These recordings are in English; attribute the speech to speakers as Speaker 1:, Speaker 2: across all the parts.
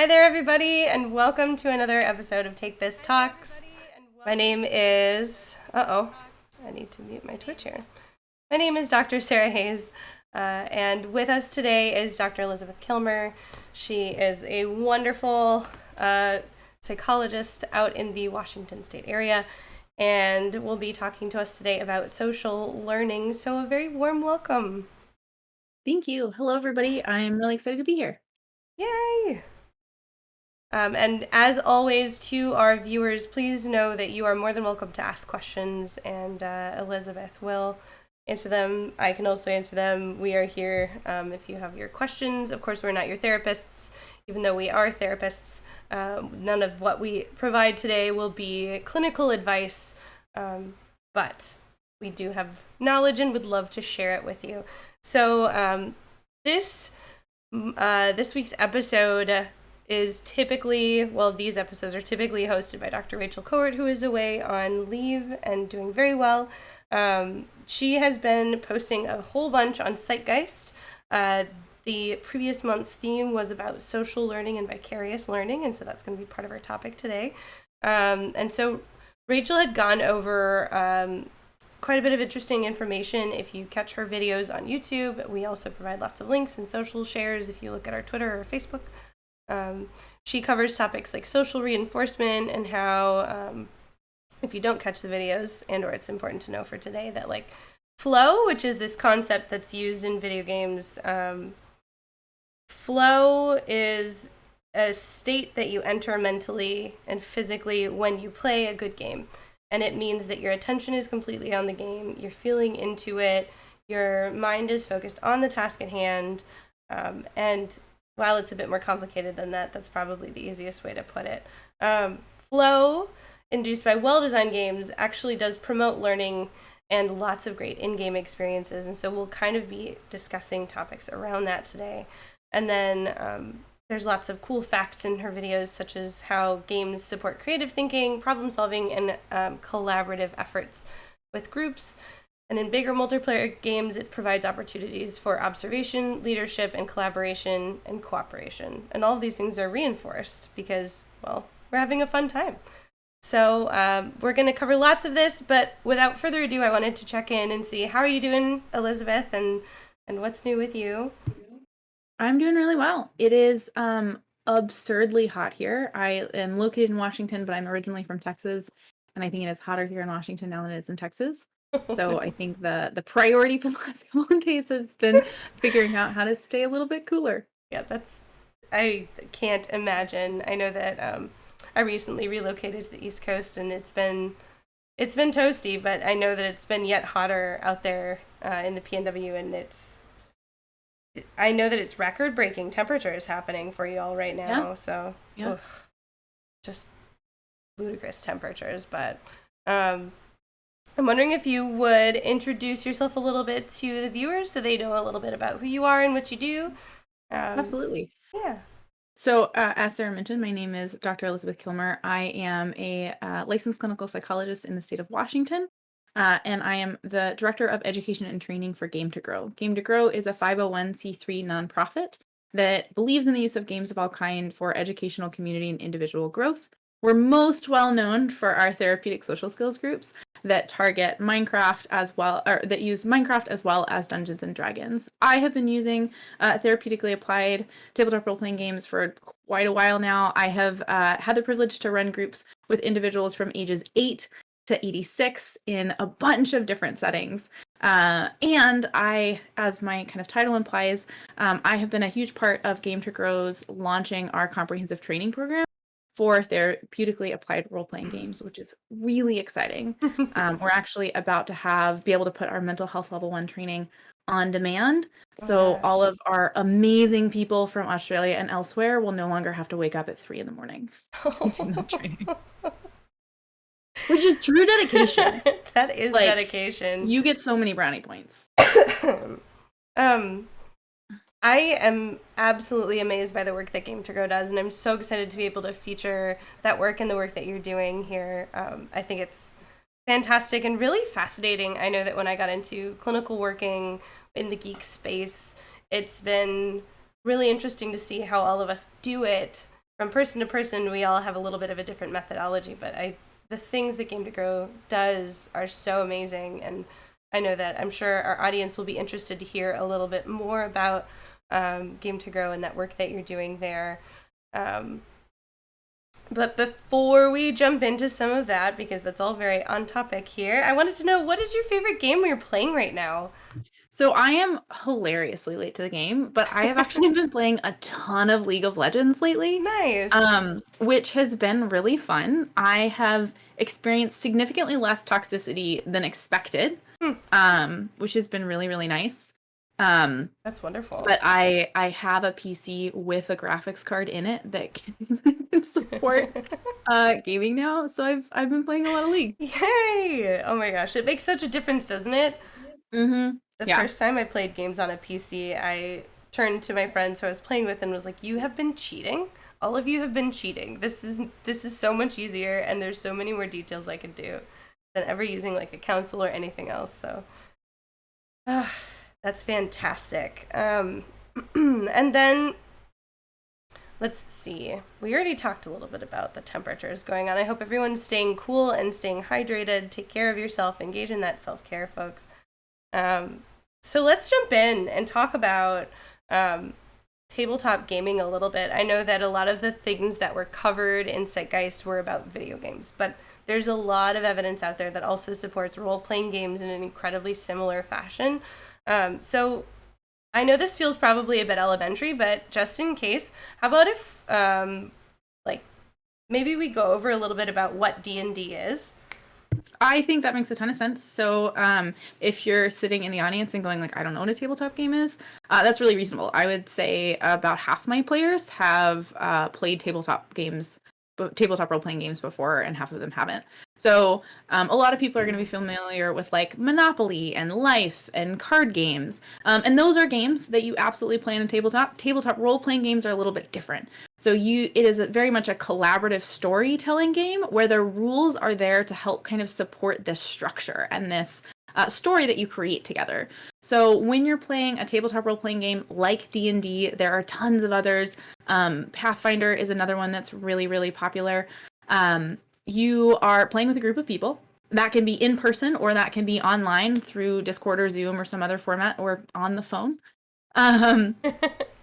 Speaker 1: Hi there, everybody, and welcome to another episode of Take This Talks. My name is... I need to mute my Twitch here. My name is Dr. Sarah Hayes, and with us today is Dr. Elizabeth Kilmer. She is a wonderful psychologist out in the Washington State area, and will be talking to us today about social learning, so a very warm welcome.
Speaker 2: Thank you. Hello, everybody. I'm really excited to be here.
Speaker 1: Yay! And as always, to our viewers, please know that you are more than welcome to ask questions, and Elizabeth will answer them. I can also answer them. We are here if you have your questions. Of course, we're not your therapists, even though we are therapists. None of what we provide today will be clinical advice, but we do have knowledge and would love to share it with you. So this week's episode is typically, these episodes are typically hosted by Dr. Rachel Cowart, who is away on leave and doing very well. She has been posting a whole bunch on Zeitgeist. The previous month's theme was about social learning and vicarious learning, and so that's going to be part of our topic today. And so Rachel had gone over quite a bit of interesting information if you catch her videos on YouTube. We also provide lots of links and social shares if you look at our Twitter or Facebook. She covers topics like social reinforcement and how, if you don't catch the videos, and or it's important to know for today, that like flow, which is this concept that's used in video games, flow is a state that you enter mentally and physically when you play a good game. And it means that your attention is completely on the game, you're feeling into it, your mind is focused on the task at hand, and while it's a bit more complicated than that, that's probably the easiest way to put it. Flow, induced by well-designed games, actually does promote learning and lots of great in-game experiences, and so we'll kind of be discussing topics around that today. And then there's lots of cool facts in her videos, such as how games support creative thinking, problem solving, and collaborative efforts with groups. And in bigger multiplayer games, it provides opportunities for observation, leadership, and collaboration and cooperation. And all of these things are reinforced because, well, we're having a fun time. So we're going to cover lots of this, but without further ado, I wanted to check in and see how are you doing, Elizabeth, and what's new with you?
Speaker 2: I'm doing really well. It is absurdly hot here. I am located in Washington, but I'm originally from Texas, and I think it is hotter here in Washington now than it is in Texas. So I think the priority for the last couple of days has been figuring out how to stay a little bit cooler.
Speaker 1: Yeah, I can't imagine. I know that I recently relocated to the East Coast, and it's been toasty, but I know that it's been yet hotter out there in the PNW, and I know that it's record-breaking temperatures happening for you all right now.
Speaker 2: Yeah.
Speaker 1: So,
Speaker 2: Yeah.
Speaker 1: just ludicrous temperatures. But I'm wondering if you would introduce yourself a little bit to the viewers so they know a little bit about who you are and what you do.
Speaker 2: Absolutely.
Speaker 1: Yeah.
Speaker 2: So, as Sarah mentioned, my name is Dr. Elizabeth Kilmer. I am a licensed clinical psychologist in the state of Washington, and I am the Director of Education and Training for Game to Grow. Game to Grow is a 501c3 nonprofit that believes in the use of games of all kind for educational, community, and individual growth. We're most well known for our therapeutic social skills groups that target Minecraft as well, or that use Minecraft as well as Dungeons and Dragons. I have been using therapeutically applied tabletop role-playing games for quite a while now. I have had the privilege to run groups with individuals from ages 8 to 86 in a bunch of different settings. And I, as my kind of title implies, I have been a huge part of Game to Grow's launching our comprehensive training program for therapeutically applied role-playing games, which is really exciting. We're actually about to be able to put our mental health level 1 training on demand. So all of our amazing people from Australia and elsewhere will no longer have to wake up at 3 a.m. to do that training. Which is true dedication.
Speaker 1: That is
Speaker 2: Like,
Speaker 1: dedication.
Speaker 2: You get so many brownie points.
Speaker 1: I am absolutely amazed by the work that Game to Grow does, and I'm so excited to be able to feature that work and the work that you're doing here. I think it's fantastic and really fascinating. I know that when I got into clinical working in the geek space, it's been really interesting to see how all of us do it from person to person, we all have a little bit of a different methodology, but the things that Game to Grow does are so amazing, and I know that I'm sure our audience will be interested to hear a little bit more about Game to Grow and that work that you're doing there. But before we jump into some of that, because that's all very on topic here, I wanted to know, what is your favorite game you're playing right now?
Speaker 2: So I am hilariously late to the game, but I have actually been playing a ton of League of Legends lately,
Speaker 1: Nice.
Speaker 2: which has been really fun. I have experienced significantly less toxicity than expected, which has been really, really nice.
Speaker 1: That's wonderful.
Speaker 2: But I have a PC with a graphics card in it that can support gaming now, so I've been playing a lot of League.
Speaker 1: Yay! Oh my gosh, it makes such a difference, doesn't it?
Speaker 2: Mm-hmm.
Speaker 1: The
Speaker 2: Yeah.
Speaker 1: first time I played games on a PC, I turned to my friends who I was playing with and was like, "You have been cheating. All of you have been cheating. This is so much easier, and there's so many more details I could do than ever using like a console or anything else." So, that's fantastic. And then let's see. We already talked a little bit about the temperatures going on. I hope everyone's staying cool and staying hydrated. Take care of yourself. Engage in that self-care, folks. So let's jump in and talk about tabletop gaming a little bit. I know that a lot of the things that were covered in Zeitgeist were about video games, but there's a lot of evidence out there that also supports role-playing games in an incredibly similar fashion. So I know this feels probably a bit elementary, but just in case, how about if like maybe we go over a little bit about what D&D is?
Speaker 2: I think that makes a ton of sense. So, if you're sitting in the audience and going like, I don't know what a tabletop game is, that's really reasonable. I would say about half my players have played tabletop role-playing games before, and half of them haven't. So, a lot of people are going to be familiar with like Monopoly and Life and card games, and those are games that you absolutely play in a tabletop. Tabletop role-playing games are a little bit different. So it is very much a collaborative storytelling game where the rules are there to help kind of support this structure and this story that you create together. So when you're playing a tabletop role-playing game like D&D, there are tons of others. Pathfinder is another one that's really, really popular. You are playing with a group of people. That can be in person or that can be online through Discord or Zoom or some other format or on the phone.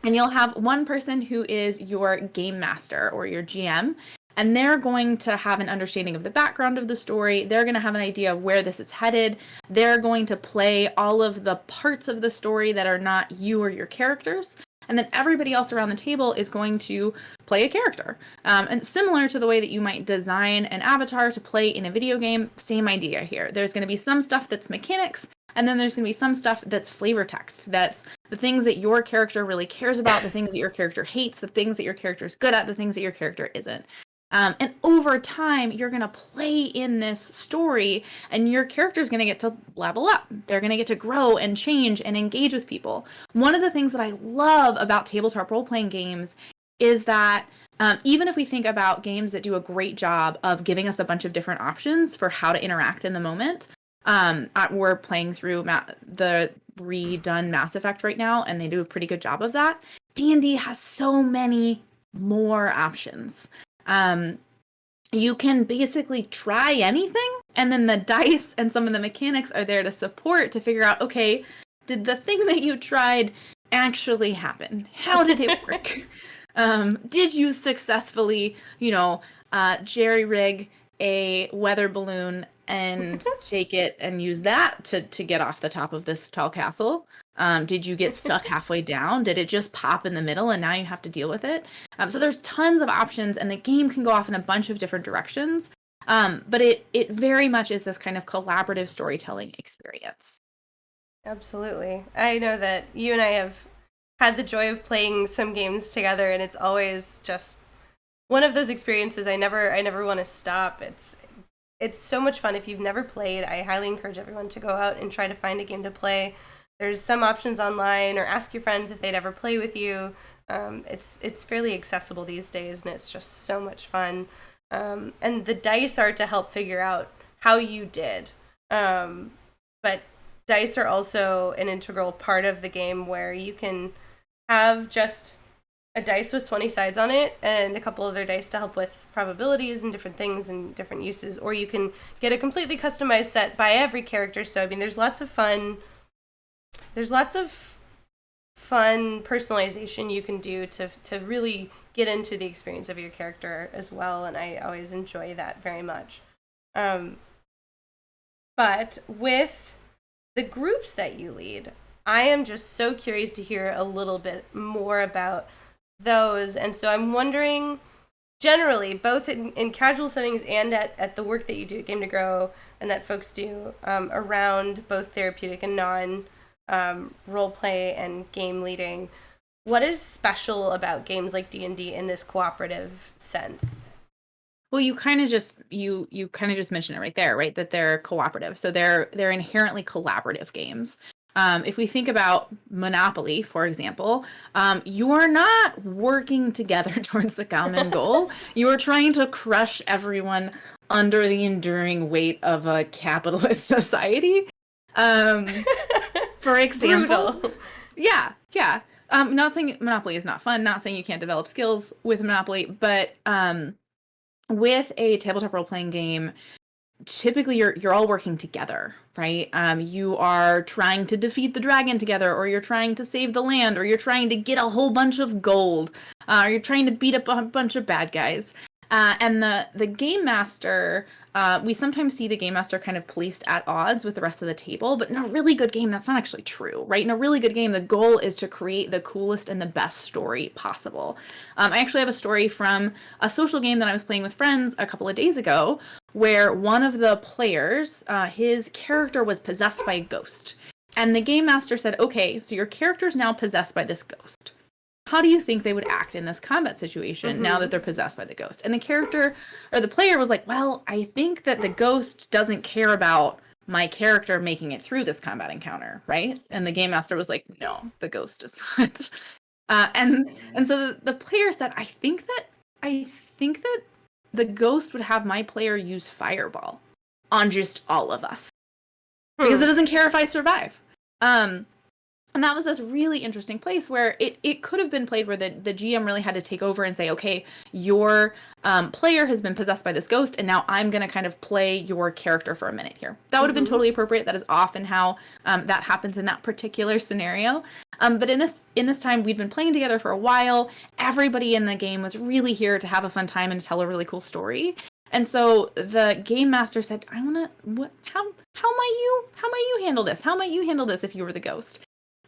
Speaker 2: And you'll have one person who is your game master or your GM, and they're going to have an understanding of the background of the story. They're going to have an idea of where this is headed. They're going to play all of the parts of the story that are not you or your characters. And then everybody else around the table is going to play a character. And similar to the way that you might design an avatar to play in a video game, same idea here. There's going to be some stuff that's mechanics, and then there's going to be some stuff that's flavor text. That's the things that your character really cares about, the things that your character hates, the things that your character is good at, the things that your character isn't. And over time, you're going to play in this story, and your character is going to get to level up. They're going to get to grow and change and engage with people. One of the things that I love about tabletop role-playing games is that even if we think about games that do a great job of giving us a bunch of different options for how to interact in the moment, we're playing through the redone Mass Effect right now, and they do a pretty good job of that. D&D has so many more options. You can basically try anything, and then the dice and some of the mechanics are there to support to figure out, okay, did the thing that you tried actually happen? How did it work? Did you successfully, jerry-rig a weather balloon and take it and use that to get off the top of this tall castle? Did you get stuck halfway down? Did it just pop in the middle and now you have to deal with it? So there's tons of options, and the game can go off in a bunch of different directions. But it very much is this kind of collaborative storytelling experience.
Speaker 1: Absolutely. I know that you and I have had the joy of playing some games together, and it's always just one of those experiences I never want to stop. It's so much fun. If you've never played, I highly encourage everyone to go out and try to find a game to play. There's some options online, or ask your friends if they'd ever play with you. It's fairly accessible these days, and it's just so much fun. And the dice are to help figure out how you did. But dice are also an integral part of the game, where you can have just a dice with 20 sides on it and a couple other dice to help with probabilities and different things and different uses, or you can get a completely customized set by every character. So I mean, there's lots of fun personalization you can do to really get into the experience of your character as well, and I always enjoy that very much. But with the groups that you lead, I am just so curious to hear a little bit more about those. And so I'm wondering, generally, both in casual settings and at the work that you do at Game to Grow and that folks do around both therapeutic and non role play and game leading, what is special about games like D&D in this cooperative sense?
Speaker 2: Well, you kind of just mentioned it right there, right? That they're cooperative, so they're inherently collaborative games. If we think about Monopoly, for example, you are not working together towards the common goal. You are trying to crush everyone under the enduring weight of a capitalist society. For example,
Speaker 1: Brutal.
Speaker 2: Yeah. Not saying Monopoly is not fun, not saying you can't develop skills with Monopoly, but with a tabletop role-playing game, typically you're all working together, right? You are trying to defeat the dragon together, or you're trying to save the land, or you're trying to get a whole bunch of gold, or you're trying to beat up a bunch of bad guys. And the game master, we sometimes see the game master kind of placed at odds with the rest of the table, but in a really good game, that's not actually true, right? In a really good game, the goal is to create the coolest and the best story possible. I actually have a story from a social game that I was playing with friends a couple of days ago, where one of the players, his character was possessed by a ghost. And the game master said, okay, so your character's now possessed by this ghost. How do you think they would act in this combat situation now that they're possessed by the ghost? And the character or the player was like, well, I think that the ghost doesn't care about my character making it through this combat encounter, right? And the game master was like, no, the ghost does not. And so the player said, I think that the ghost would have my player use fireball on just all of us because it doesn't care if I survive. And that was this really interesting place where it could have been played where the GM really had to take over and say, okay, your player has been possessed by this ghost, and now I'm going to kind of play your character for a minute here. That would have been totally appropriate. That is often how that happens in that particular scenario. But in this time, we'd been playing together for a while. Everybody in the game was really here to have a fun time and to tell a really cool story. And so the game master said, how might you handle this? How might you handle this if you were the ghost?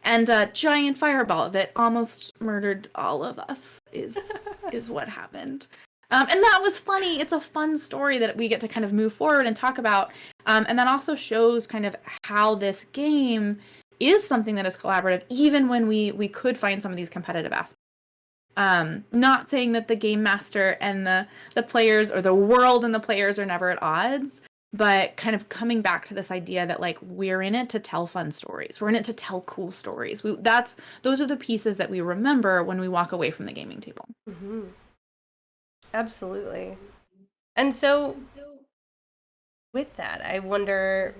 Speaker 2: And a giant fireball that almost murdered all of us is what happened. And that was funny. It's a fun story that we get to kind of move forward and talk about. And that also shows kind of how this game is something that is collaborative, even when we could find some of these competitive aspects. Not saying that the game master and the players or the world and the players are never at odds, but kind of coming back to this idea that like we're in it to tell fun stories. We're in it to tell cool stories. Those are the pieces that we remember when we walk away from the gaming table.
Speaker 1: Mm-hmm. Absolutely. And so with that, I wonder,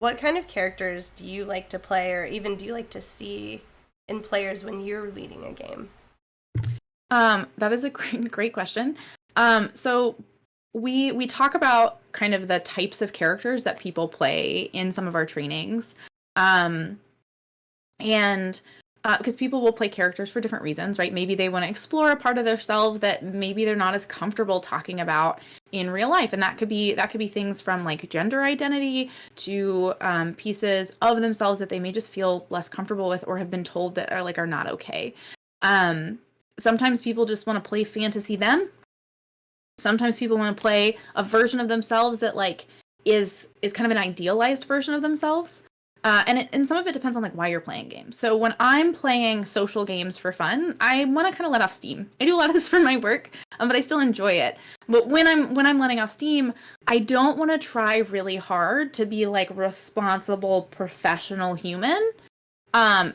Speaker 1: what kind of characters do you like to play, or even do you like to see in players when you're leading a game?
Speaker 2: That is a great question. So we talk about kind of the types of characters that people play in some of our trainings. And because people will play characters for different reasons, right? Maybe they want to explore a part of themselves that maybe they're not as comfortable talking about in real life. And that could be things from like gender identity to pieces of themselves that they may just feel less comfortable with or have been told that are not okay. Sometimes people just want to play fantasy them. Sometimes people want to play a version of themselves that like is kind of an idealized version of themselves. And some of it depends on like why you're playing games. So when I'm playing social games for fun, I want to kind of let off steam. I do a lot of this for my work, but I still enjoy it. But when I'm letting off steam, I don't want to try really hard to be like responsible professional human.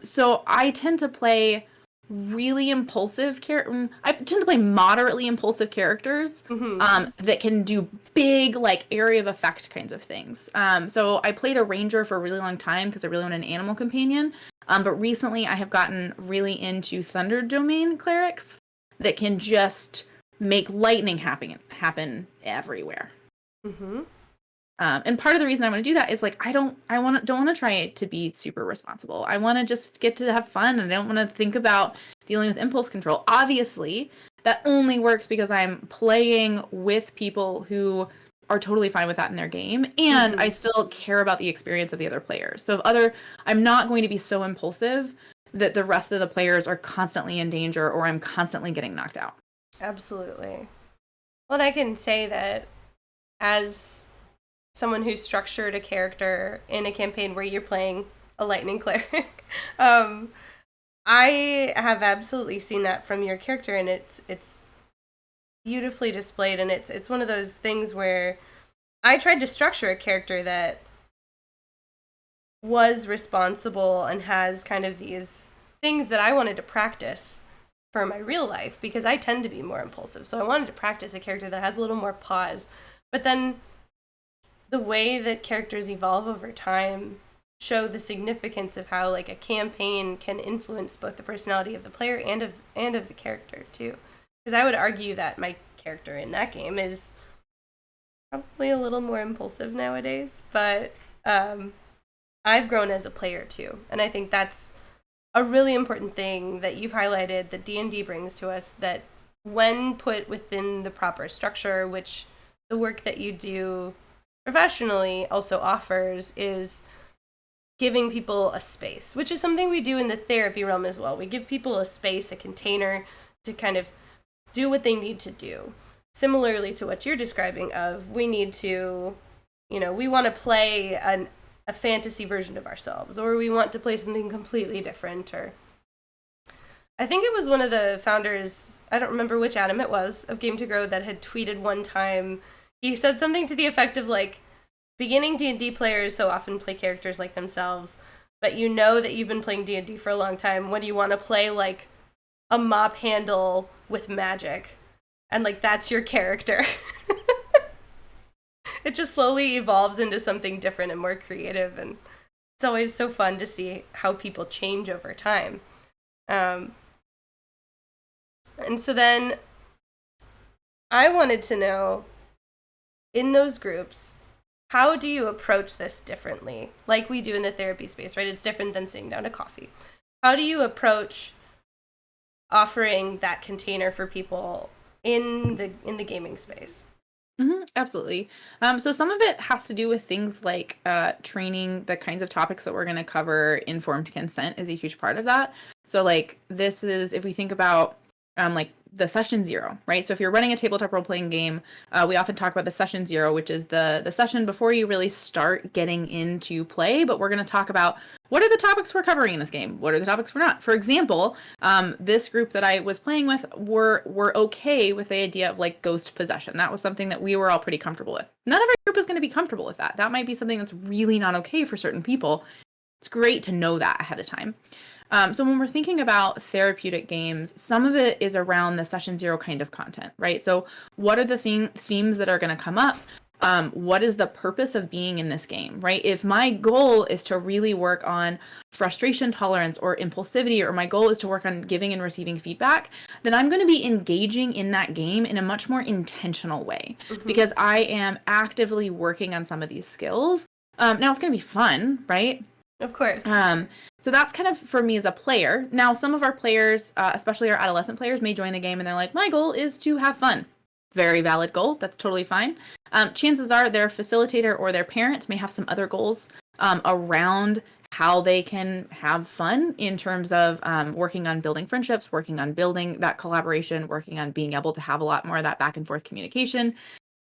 Speaker 2: So I tend to play really impulsive I tend to play moderately impulsive characters that can do big like area of effect kinds of things. So I played a ranger for a really long time because I really wanted an animal companion. But recently I have gotten really into Thunder Domain clerics that can just make lightning happen everywhere.
Speaker 1: Mm-hmm.
Speaker 2: And part of the reason I want to do that is like I don't want to try to be super responsible. I want to just get to have fun, and I don't want to think about dealing with impulse control. Obviously, that only works because I'm playing with people who are totally fine with that in their game, and I still care about the experience of the other players. So I'm not going to be so impulsive that the rest of the players are constantly in danger or I'm constantly getting knocked out.
Speaker 1: Absolutely. Well, and I can say that as someone who structured a character in a campaign where you're playing a lightning cleric, I have absolutely seen that from your character, and it's beautifully displayed, and it's one of those things where I tried to structure a character that was responsible and has kind of these things that I wanted to practice for my real life, because I tend to be more impulsive. So I wanted to practice a character that has a little more pause. But then the way that characters evolve over time show the significance of how like a campaign can influence both the personality of the player and of the character too. Because I would argue that my character in that game is probably a little more impulsive nowadays, but I've grown as a player too, and I think that's a really important thing that you've highlighted that D&D brings to us, that when put within the proper structure, which the work that you do professionally also offers, is giving people a space, which is something we do in the therapy realm as well. We give people a space, a container to kind of do what they need to do. Similarly to what you're describing of, we need to, we want to play a fantasy version of ourselves, or we want to play something completely different. Or I think it was one of the founders, I don't remember which Adam it was, of Game to Grow, that had tweeted one time. He said something to the effect of like, beginning D&D players so often play characters like themselves, but you know that you've been playing D&D for a long time when you want to play like a mop handle with magic, and like that's your character. It just slowly evolves into something different and more creative, and it's always so fun to see how people change over time. And so then I wanted to know, in those groups, how do you approach this differently? Like we do in the therapy space, right? It's different than sitting down to coffee. How do you approach offering that container for people in the gaming space?
Speaker 2: Absolutely. So some of it has to do with things like training. The kinds of topics that we're going to cover. Informed consent is a huge part of that. So like this is, if we think about like the session 0, right? So if you're running a tabletop role-playing game, we often talk about the session 0, which is the session before you really start getting into play. But we're going to talk about, what are the topics we're covering in this game? What are the topics we're not? For example, this group that I was playing with were okay with the idea of like ghost possession. That was something that we were all pretty comfortable with. Not every group is going to be comfortable with that. That might be something that's really not okay for certain people. It's great to know that ahead of time. So when we're thinking about therapeutic games, some of it is around the session 0 kind of content, right? So what are the themes that are going to come up? What is the purpose of being in this game, right? If my goal is to really work on frustration tolerance or impulsivity, or my goal is to work on giving and receiving feedback, then I'm going to be engaging in that game in a much more intentional way, because I am actively working on some of these skills. Now it's going to be fun, right?
Speaker 1: Of course.
Speaker 2: So that's kind of for me as a player. Now, some of our players, especially our adolescent players, may join the game and they're like, my goal is to have fun. Very valid goal. That's totally fine. Chances are their facilitator or their parent may have some other goals around how they can have fun in terms of working on building friendships, working on building that collaboration, working on being able to have a lot more of that back and forth communication.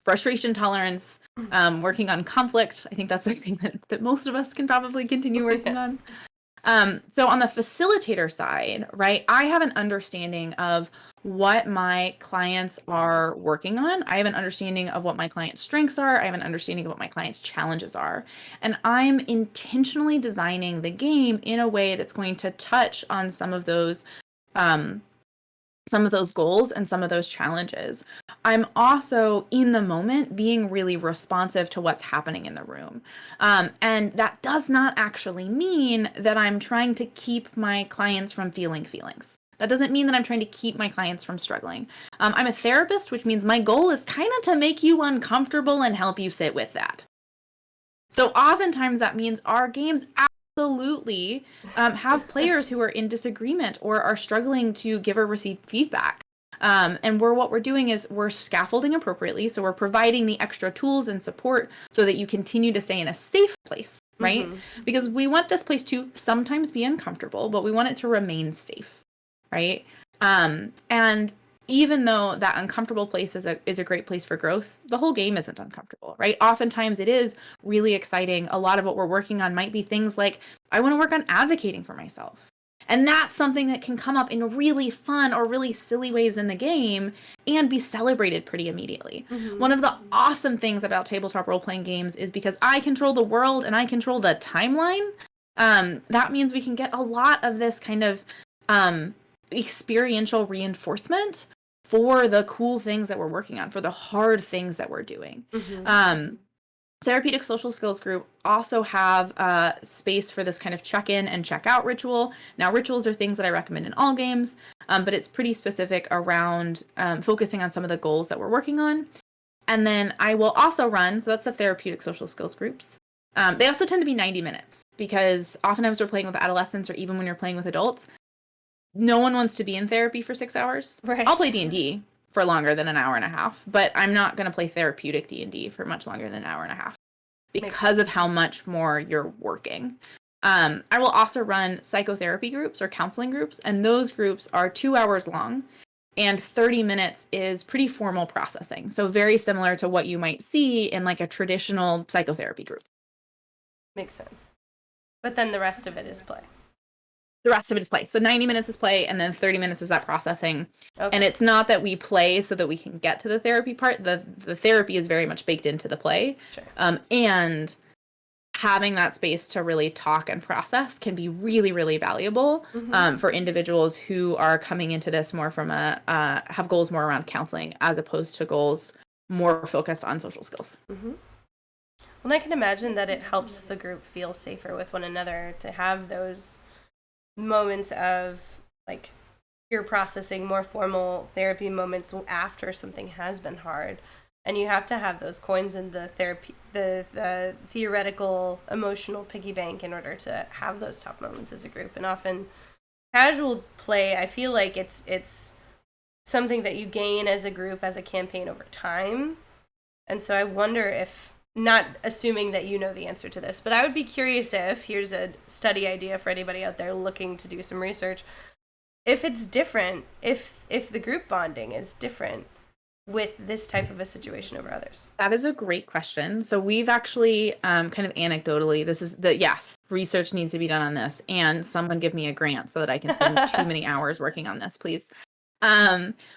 Speaker 2: Frustration tolerance, working on conflict. I think that's something that most of us can probably continue working on. So on the facilitator side, right, I have an understanding of what my clients are working on. I have an understanding of what my clients' strengths are. I have an understanding of what my clients' challenges are. And I'm intentionally designing the game in a way that's going to touch on some of those goals and some of those challenges. I'm also in the moment being really responsive to what's happening in the room. And that does not actually mean that I'm trying to keep my clients from feeling feelings. That doesn't mean that I'm trying to keep my clients from struggling. I'm a therapist, which means my goal is kind of to make you uncomfortable and help you sit with that. So oftentimes that means our games absolutely have players who are in disagreement or are struggling to give or receive feedback. And what we're doing is we're scaffolding appropriately. So we're providing the extra tools and support so that you continue to stay in a safe place, right? Because we want this place to sometimes be uncomfortable, but we want it to remain safe, right? And even though that uncomfortable place is a great place for growth, the whole game isn't uncomfortable, right? Oftentimes it is really exciting. A lot of what we're working on might be things like, I want to work on advocating for myself. And that's something that can come up in really fun or really silly ways in the game and be celebrated pretty immediately. One of the awesome things about tabletop role-playing games is because I control the world and I control the timeline, that means we can get a lot of this kind of experiential reinforcement for the cool things that we're working on, for the hard things that we're doing. Therapeutic social skills group also have space for this kind of check-in and check-out ritual. Now, rituals are things that I recommend in all games, but it's pretty specific around focusing on some of the goals that we're working on. And then I will also run, so that's the therapeutic social skills groups. They also tend to be 90 minutes because oftentimes we're playing with adolescents or even when you're playing with adults, no one wants to be in therapy for 6 hours.
Speaker 1: Right.
Speaker 2: I'll play D&D for longer than an hour and a half, but I'm not going to play therapeutic D&D for much longer than an hour and a half because of how much more you're working. I will also run psychotherapy groups or counseling groups, and those groups are 2 hours long, and 30 minutes is pretty formal processing. So very similar to what you might see in like a traditional psychotherapy group.
Speaker 1: Makes sense. But then the rest of it is play.
Speaker 2: The rest of it is play. So 90 minutes is play, and then 30 minutes is that processing. Okay. And it's not that we play so that we can get to the therapy part. The therapy is very much baked into the play.
Speaker 1: Sure.
Speaker 2: And having that space to really talk and process can be really, really valuable for individuals who are coming into this more from have goals more around counseling as opposed to goals more focused on social skills.
Speaker 1: Well, I can imagine that it helps the group feel safer with one another to have those moments of like peer processing, more formal therapy moments after something has been hard, and you have to have those coins in the therapy, the theoretical emotional piggy bank in order to have those tough moments as a group. And often casual play, I feel like it's something that you gain as a group, as a campaign over time. And so I wonder if, not assuming that you know the answer to this, but I would be curious if, here's a study idea for anybody out there looking to do some research, if it's different, if the group bonding is different with this type of a situation over others.
Speaker 2: That is a great question. So we've actually kind of anecdotally, research needs to be done on this, and someone give me a grant so that I can spend too many hours working on this, please.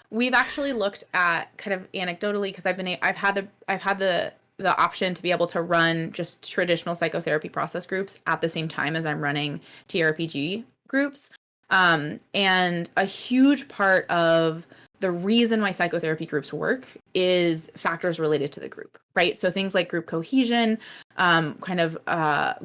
Speaker 2: We've actually looked at kind of anecdotally, because I've had the option to be able to run just traditional psychotherapy process groups at the same time as I'm running TRPG groups. And a huge part of the reason why psychotherapy groups work is factors related to the group, right? So things like group cohesion,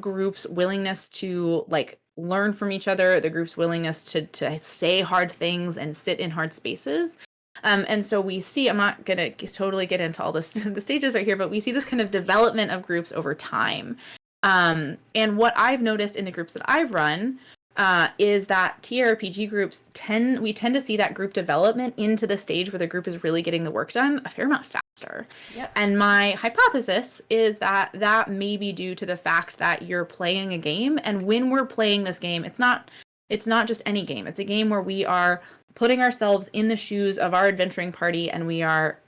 Speaker 2: groups' willingness to like learn from each other, the group's willingness to say hard things and sit in hard spaces. And so we see, I'm not going to totally get into all this, the stages right here, but we see this kind of development of groups over time. And what I've noticed in the groups that I've run is that TRPG groups we tend to see that group development into the stage where the group is really getting the work done a fair amount faster. Yep. And my hypothesis is that that may be due to the fact that you're playing a game. And when we're playing this game, it's not just any game. It's a game where we are putting ourselves in the shoes of our adventuring party, and we are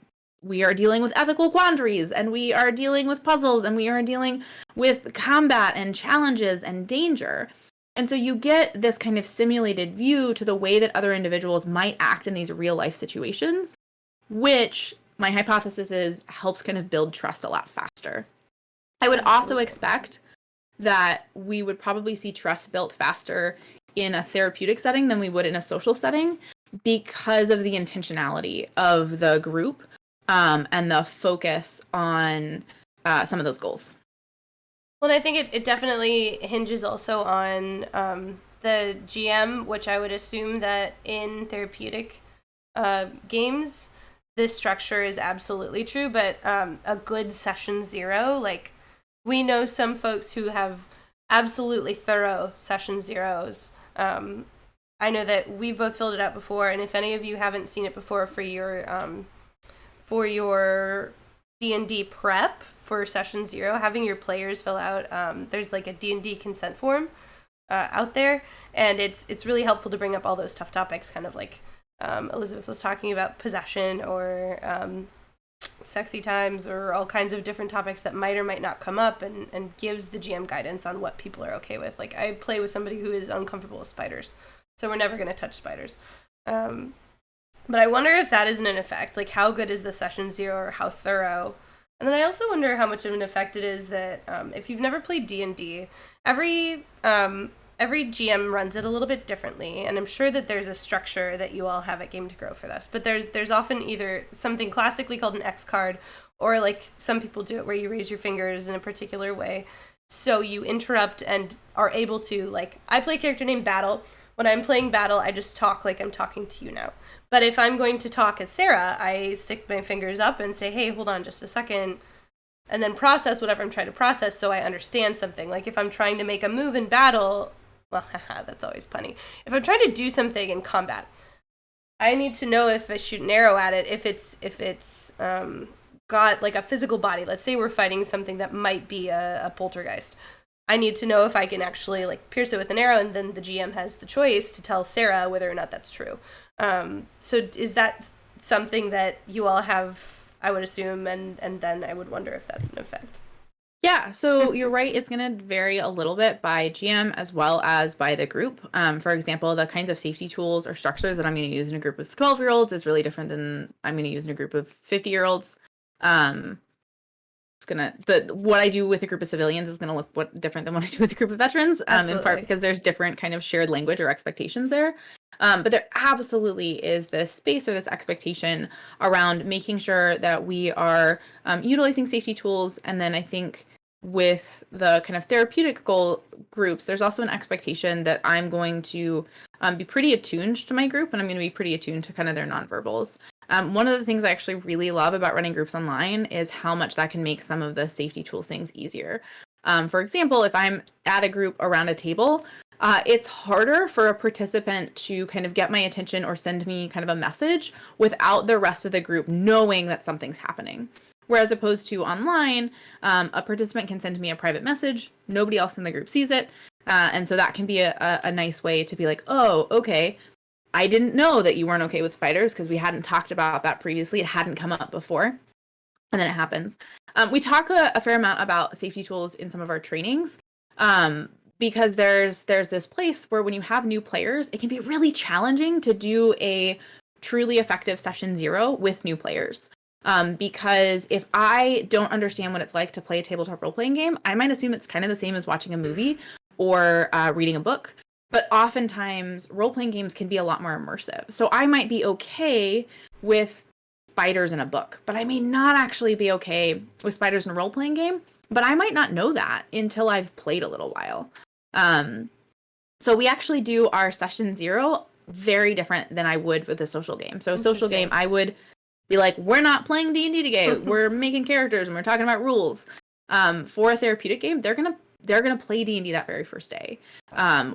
Speaker 2: dealing with ethical quandaries, and we are dealing with puzzles, and we are dealing with combat and challenges and danger. And so you get this kind of simulated view to the way that other individuals might act in these real life situations, which my hypothesis is helps kind of build trust a lot faster. I would also expect that we would probably see trust built faster in a therapeutic setting than we would in a social setting, because of the intentionality of the group. and the focus on some of those goals.
Speaker 1: Well, and I think it definitely hinges also on the GM, which I would assume that in therapeutic games, this structure is absolutely true, but a good session 0, like, we know some folks who have absolutely thorough session 0s. I know that we've both filled it out before, and if any of you haven't seen it before for your D&D prep for session 0, having your players fill out, there's like a D&D consent form out there, and it's really helpful to bring up all those tough topics, kind of like Elizabeth was talking about possession or sexy times or all kinds of different topics that might or might not come up, and gives the GM guidance on what people are okay with. Like, I play with somebody who is uncomfortable with spiders, so we're never going to touch spiders. But I wonder if that isn't an effect. Like, how good is the session 0, or how thorough? And then I also wonder how much of an effect it is that if you've never played D&D, every GM runs it a little bit differently, and I'm sure that there's a structure that you all have at Game to Grow for this. But there's often either something classically called an X card, or like some people do it where you raise your fingers in a particular way, so you interrupt and are able to, like, I play a character named Battle. When I'm playing Battle, I just talk like I'm talking to you now. But if I'm going to talk as Sarah, I stick my fingers up and say, hey, hold on just a second, and then process whatever I'm trying to process so I understand something. Like, if I'm trying to make a move in battle, well, haha, that's always punny. If I'm trying to do something in combat, I need to know if I shoot an arrow at it, if it's got like a physical body. Let's say we're fighting something that might be a poltergeist. I need to know if I can actually like pierce it with an arrow, and then the GM has the choice to tell Sarah whether or not that's true. So is that something that you all have, I would assume, and then I would wonder if that's an effect.
Speaker 2: Yeah, so you're right. It's going to vary a little bit by GM as well as by the group. For example, the kinds of safety tools or structures that I'm going to use in a group of 12-year-olds is really different than I'm going to use in a group of 50-year-olds. What I do with a group of civilians is going to look different than what I do with a group of veterans, in part because there's different kind of shared language or expectations there. But there absolutely is this space or this expectation around making sure that we are utilizing safety tools. And then I think with the kind of therapeutic goal groups, there's also an expectation that I'm going to be pretty attuned to my group, and I'm going to be pretty attuned to kind of their nonverbals. One of the things I actually really love about running groups online is how much that can make some of the safety tools things easier. For example, if I'm at a group around a table, it's harder for a participant to kind of get my attention or send me kind of a message without the rest of the group knowing that something's happening. Whereas opposed to online, a participant can send me a private message. Nobody else in the group sees it. And so that can be a nice way to be like, oh, okay, I didn't know that you weren't okay with spiders because we hadn't talked about that previously. It hadn't come up before. And then it happens. We talk a fair amount about safety tools in some of our trainings because there's this place where when you have new players, it can be really challenging to do a truly effective session 0 with new players. Because if I don't understand what it's like to play a tabletop role-playing game, I might assume it's kind of the same as watching a movie or reading a book. But oftentimes, role-playing games can be a lot more immersive. So I might be okay with spiders in a book, but I may not actually be okay with spiders in a role-playing game. But I might not know that until I've played a little while. So we actually do our session 0 very different than I would with a social game. So a social game, I would be like, we're not playing D&D today. We're making characters and we're talking about rules. For a therapeutic game, they're gonna play D&D that very first day,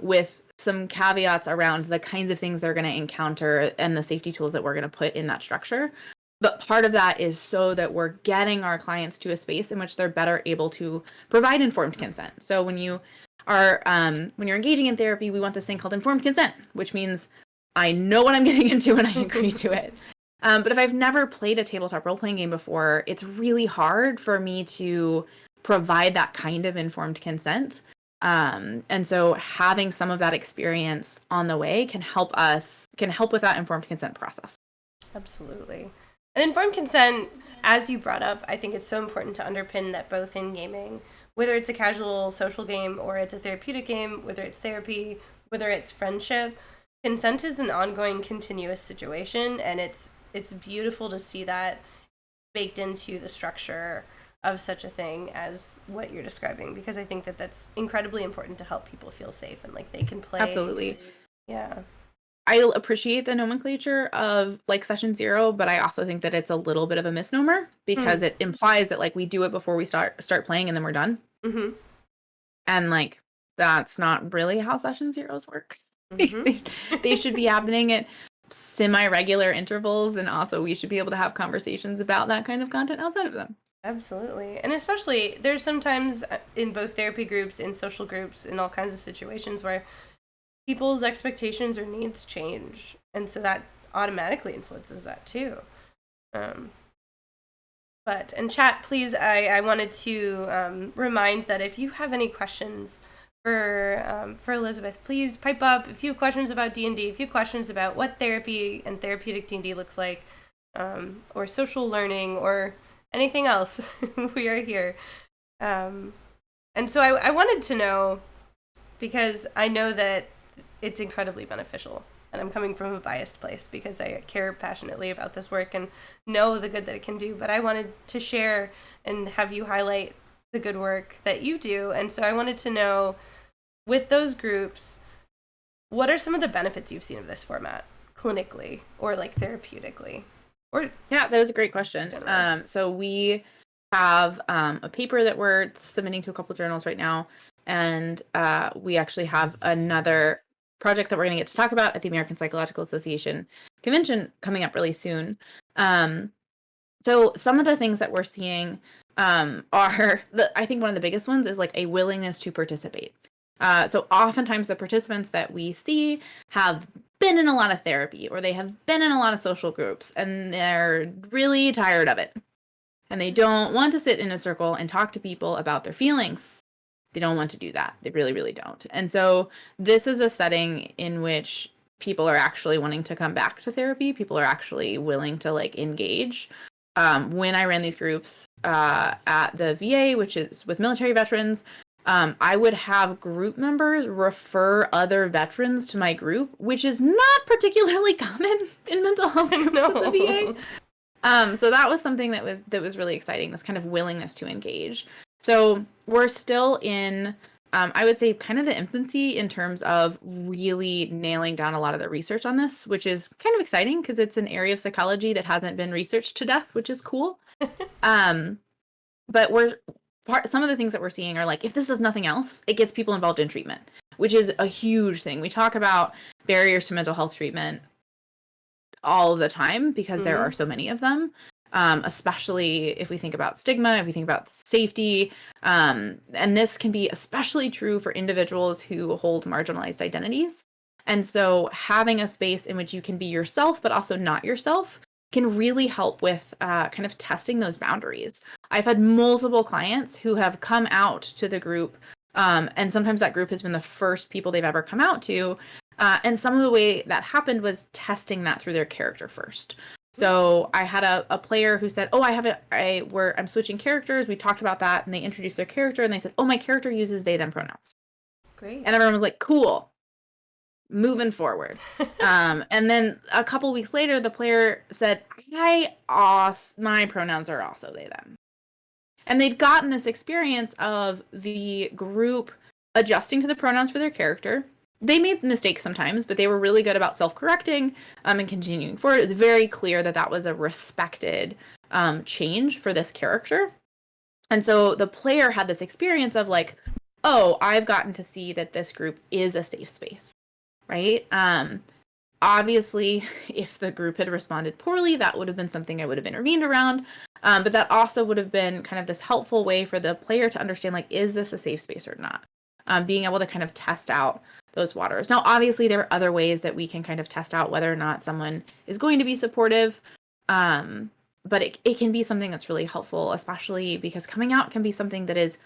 Speaker 2: with some caveats around the kinds of things they're gonna encounter and the safety tools that we're gonna put in that structure. But part of that is so that we're getting our clients to a space in which they're better able to provide informed consent. So when you are when you're engaging in therapy, we want this thing called informed consent, which means I know what I'm getting into and I agree to it. But if I've never played a tabletop role-playing game before, it's really hard for me to provide that kind of informed consent. And so having some of that experience on the way can help with that informed consent process.
Speaker 1: Absolutely. And informed consent, as you brought up, I think it's so important to underpin that both in gaming, whether it's a casual social game or it's a therapeutic game, whether it's therapy, whether it's friendship, consent is an ongoing, continuous situation, and it's beautiful to see that baked into the structure of such a thing as what you're describing, because I think that that's incredibly important to help people feel safe and like they can play.
Speaker 2: Absolutely.
Speaker 1: Yeah.
Speaker 2: I appreciate the nomenclature of like session 0, but I also think that it's a little bit of a misnomer because it implies that like we do it before we start playing and then we're done.
Speaker 1: Mm-hmm.
Speaker 2: And like that's not really how session 0s work.
Speaker 1: Mm-hmm.
Speaker 2: They should be happening at semi-regular intervals, and also we should be able to have conversations about that kind of content outside of them.
Speaker 1: Absolutely. And especially there's sometimes in both therapy groups, in social groups, in all kinds of situations where people's expectations or needs change, and so that automatically influences that too. But in chat, please, I wanted to remind that if you have any questions for Elizabeth, please pipe up. A few questions about D&D, a few questions about what therapy and therapeutic D&D looks like, or social learning, or anything else. We are here. And so I wanted to know, because I know that it's incredibly beneficial, and I'm coming from a biased place because I care passionately about this work and know the good that it can do, but I wanted to share and have you highlight the good work that you do. And so I wanted to know, with those groups, what are some of the benefits you've seen of this format clinically or like therapeutically? Or
Speaker 2: yeah, that was a great question. So we have a paper that we're submitting to a couple of journals right now, and we actually have another project that we're going to get to talk about at the American Psychological Association convention coming up really soon. So some of the things that we're seeing are, I think one of the biggest ones is like a willingness to participate. So oftentimes the participants that we see have been in a lot of therapy, or they have been in a lot of social groups, and they're really tired of it. And they don't want to sit in a circle and talk to people about their feelings. They don't want to do that. They really, really don't. And so this is a setting in which people are actually wanting to come back to therapy. People are actually willing to like engage. When I ran these groups at the VA, which is with military veterans, I would have group members refer other veterans to my group, which is not particularly common in mental health groups at the VA. So that was something that was really exciting, this kind of willingness to engage. So we're still in, I would say, kind of the infancy in terms of really nailing down a lot of the research on this, which is kind of exciting because it's an area of psychology that hasn't been researched to death, which is cool. But some of the things that we're seeing are like, if this is nothing else, it gets people involved in treatment, which is a huge thing. We talk about barriers to mental health treatment all the time because there are so many of them, especially if we think about stigma, if we think about safety. And this can be especially true for individuals who hold marginalized identities. And so having a space in which you can be yourself, but also not yourself, can really help with kind of testing those boundaries. I've had multiple clients who have come out to the group, and sometimes that group has been the first people they've ever come out to. And some of the way that happened was testing that through their character first. So I had a player who said, "Oh, I'm switching characters." We talked about that, and they introduced their character, and they said, "Oh, my character uses they them pronouns."
Speaker 1: Great.
Speaker 2: And everyone was like, "Cool, moving forward." And then a couple weeks later, the player said, "My pronouns are also they them." And they'd gotten this experience of the group adjusting to the pronouns for their character. They made mistakes sometimes, but they were really good about self-correcting and continuing forward. It was very clear that that was a respected change for this character. And so the player had this experience of like, oh, I've gotten to see that this group is a safe space, right? Obviously, if the group had responded poorly, that would have been something I would have intervened around. But that also would have been kind of this helpful way for the player to understand, like, is this a safe space or not? Being able to kind of test out those waters. Now, obviously, there are other ways that we can kind of test out whether or not someone is going to be supportive. But it can be something that's really helpful, especially because coming out can be something that is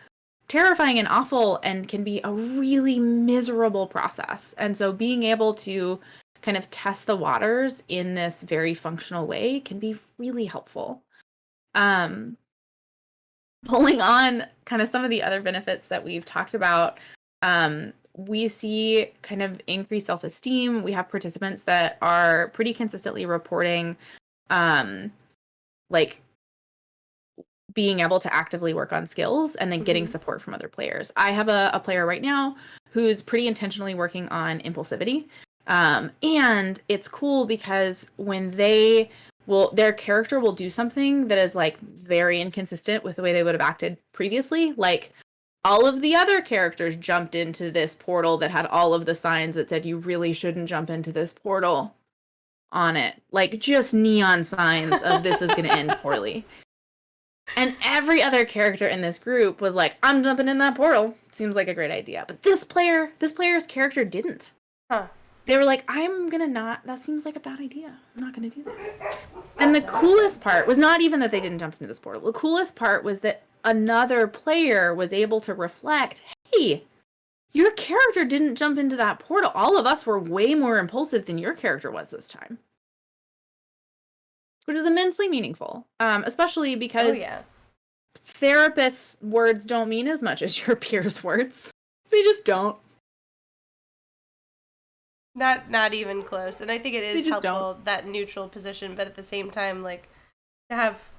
Speaker 2: terrifying and awful and can be a really miserable process. And so being able to kind of test the waters in this very functional way can be really helpful. Pulling on kind of some of the other benefits that we've talked about, we see kind of increased self-esteem. We have participants that are pretty consistently reporting like being able to actively work on skills and then getting support from other players. I have a player right now who's pretty intentionally working on impulsivity. And it's cool because when their character will do something that is like very inconsistent with the way they would have acted previously. Like all of the other characters jumped into this portal that had all of the signs that said you really shouldn't jump into this portal on it. Like just neon signs of this is going to end poorly. And every other character in this group was like, I'm jumping in that portal. Seems like a great idea. But this player's character didn't.
Speaker 1: Huh.
Speaker 2: They were like, that seems like a bad idea. I'm not going to do that. And the coolest part was not even that they didn't jump into this portal. The coolest part was that another player was able to reflect, hey, your character didn't jump into that portal. All of us were way more impulsive than your character was this time. Which is immensely meaningful, especially because therapists' words don't mean as much as your peers' words. They just don't.
Speaker 1: Not even close. And I think it is helpful, that neutral position, but at the same time, like, to have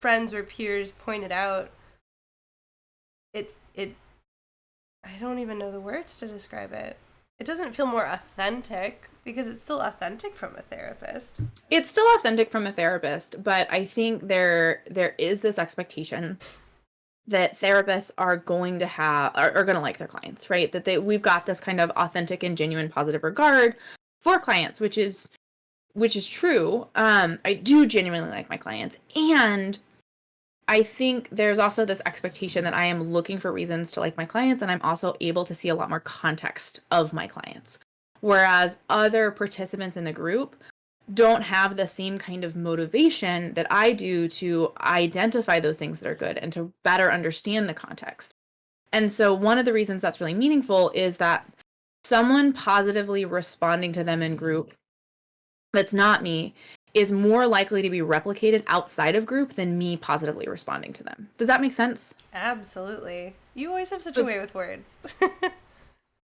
Speaker 1: friends or peers point it out, I don't even know the words to describe it. It doesn't feel more authentic, because it's still authentic from a therapist.
Speaker 2: It's still authentic from a therapist, but I think there is this expectation that therapists are going to like their clients, right? That we've got this kind of authentic and genuine positive regard for clients, which is true. I do genuinely like my clients, and I think there's also this expectation that I am looking for reasons to like my clients, and I'm also able to see a lot more context of my clients. Whereas other participants in the group don't have the same kind of motivation that I do to identify those things that are good and to better understand the context. And so one of the reasons that's really meaningful is that someone positively responding to them in group that's not me is more likely to be replicated outside of group than me positively responding to them. Does that make sense?
Speaker 1: Absolutely. You always have such a way with words.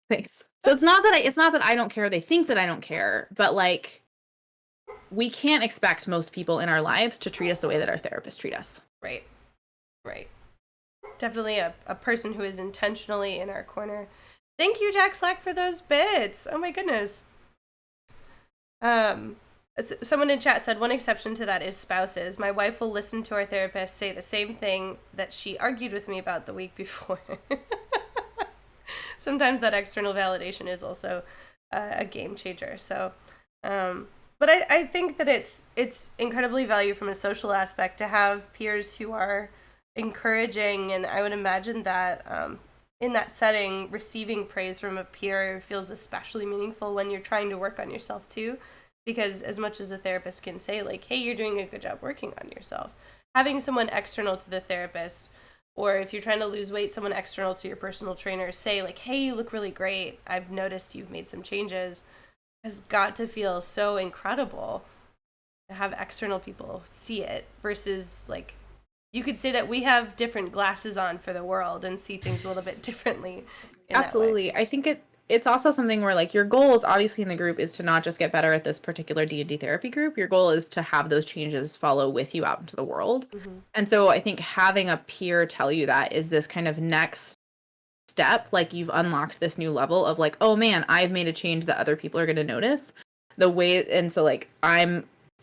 Speaker 2: Thanks. So it's not that I don't care, they think that I don't care, but like we can't expect most people in our lives to treat us the way that our therapists treat us.
Speaker 1: Right. Definitely a person who is intentionally in our corner. Thank you, Jack Slack, for those bits. Oh my goodness. Someone in chat said one exception to that is spouses. My wife will listen to our therapist say the same thing that she argued with me about the week before. Sometimes that external validation is also a game changer. So, but I think that it's incredibly valuable from a social aspect to have peers who are encouraging, and I would imagine that in that setting, receiving praise from a peer feels especially meaningful when you're trying to work on yourself too. Because as much as a therapist can say, like, hey, you're doing a good job working on yourself, having someone external to the therapist, or if you're trying to lose weight, someone external to your personal trainer say, like, hey, you look really great, I've noticed you've made some changes, has got to feel so incredible to have external people see it versus, like, you could say that we have different glasses on for the world and see things a little bit differently.
Speaker 2: Absolutely. I think it's also something where, like, your goals obviously in the group is to not just get better at this particular D&D therapy group. Your goal is to have those changes follow with you out into the world. Mm-hmm. And so I think having a peer tell you that is this kind of next step. Like, you've unlocked this new level of like, oh man, I've made a change that other people are going to notice the way. And so like,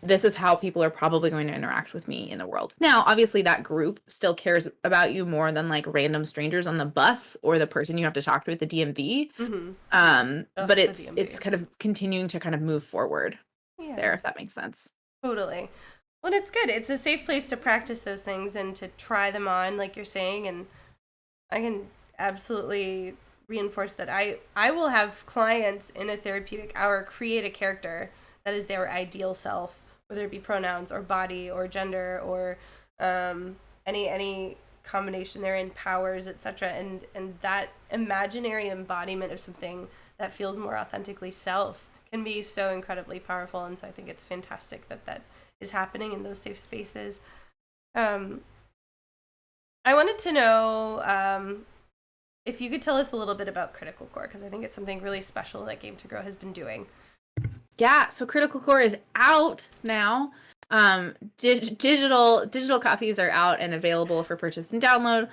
Speaker 2: this is how people are probably going to interact with me in the world. Now, obviously that group still cares about you more than like random strangers on the bus or the person you have to talk to at the DMV. Mm-hmm. But it's kind of continuing to kind of move forward there, if that makes sense.
Speaker 1: Totally. Well, it's good. It's a safe place to practice those things and to try them on, like you're saying. And I can absolutely reinforce that I will have clients in a therapeutic hour create a character that is their ideal self, whether it be pronouns or body or gender or any combination therein, powers, etc. And that imaginary embodiment of something that feels more authentically self can be so incredibly powerful. And so I think it's fantastic that is happening in those safe spaces. I wanted to know if you could tell us a little bit about Critical Core, because I think it's something really special that Game to Grow has been doing.
Speaker 2: Yeah, so Critical Core is out now. Digital copies are out and available for purchase and download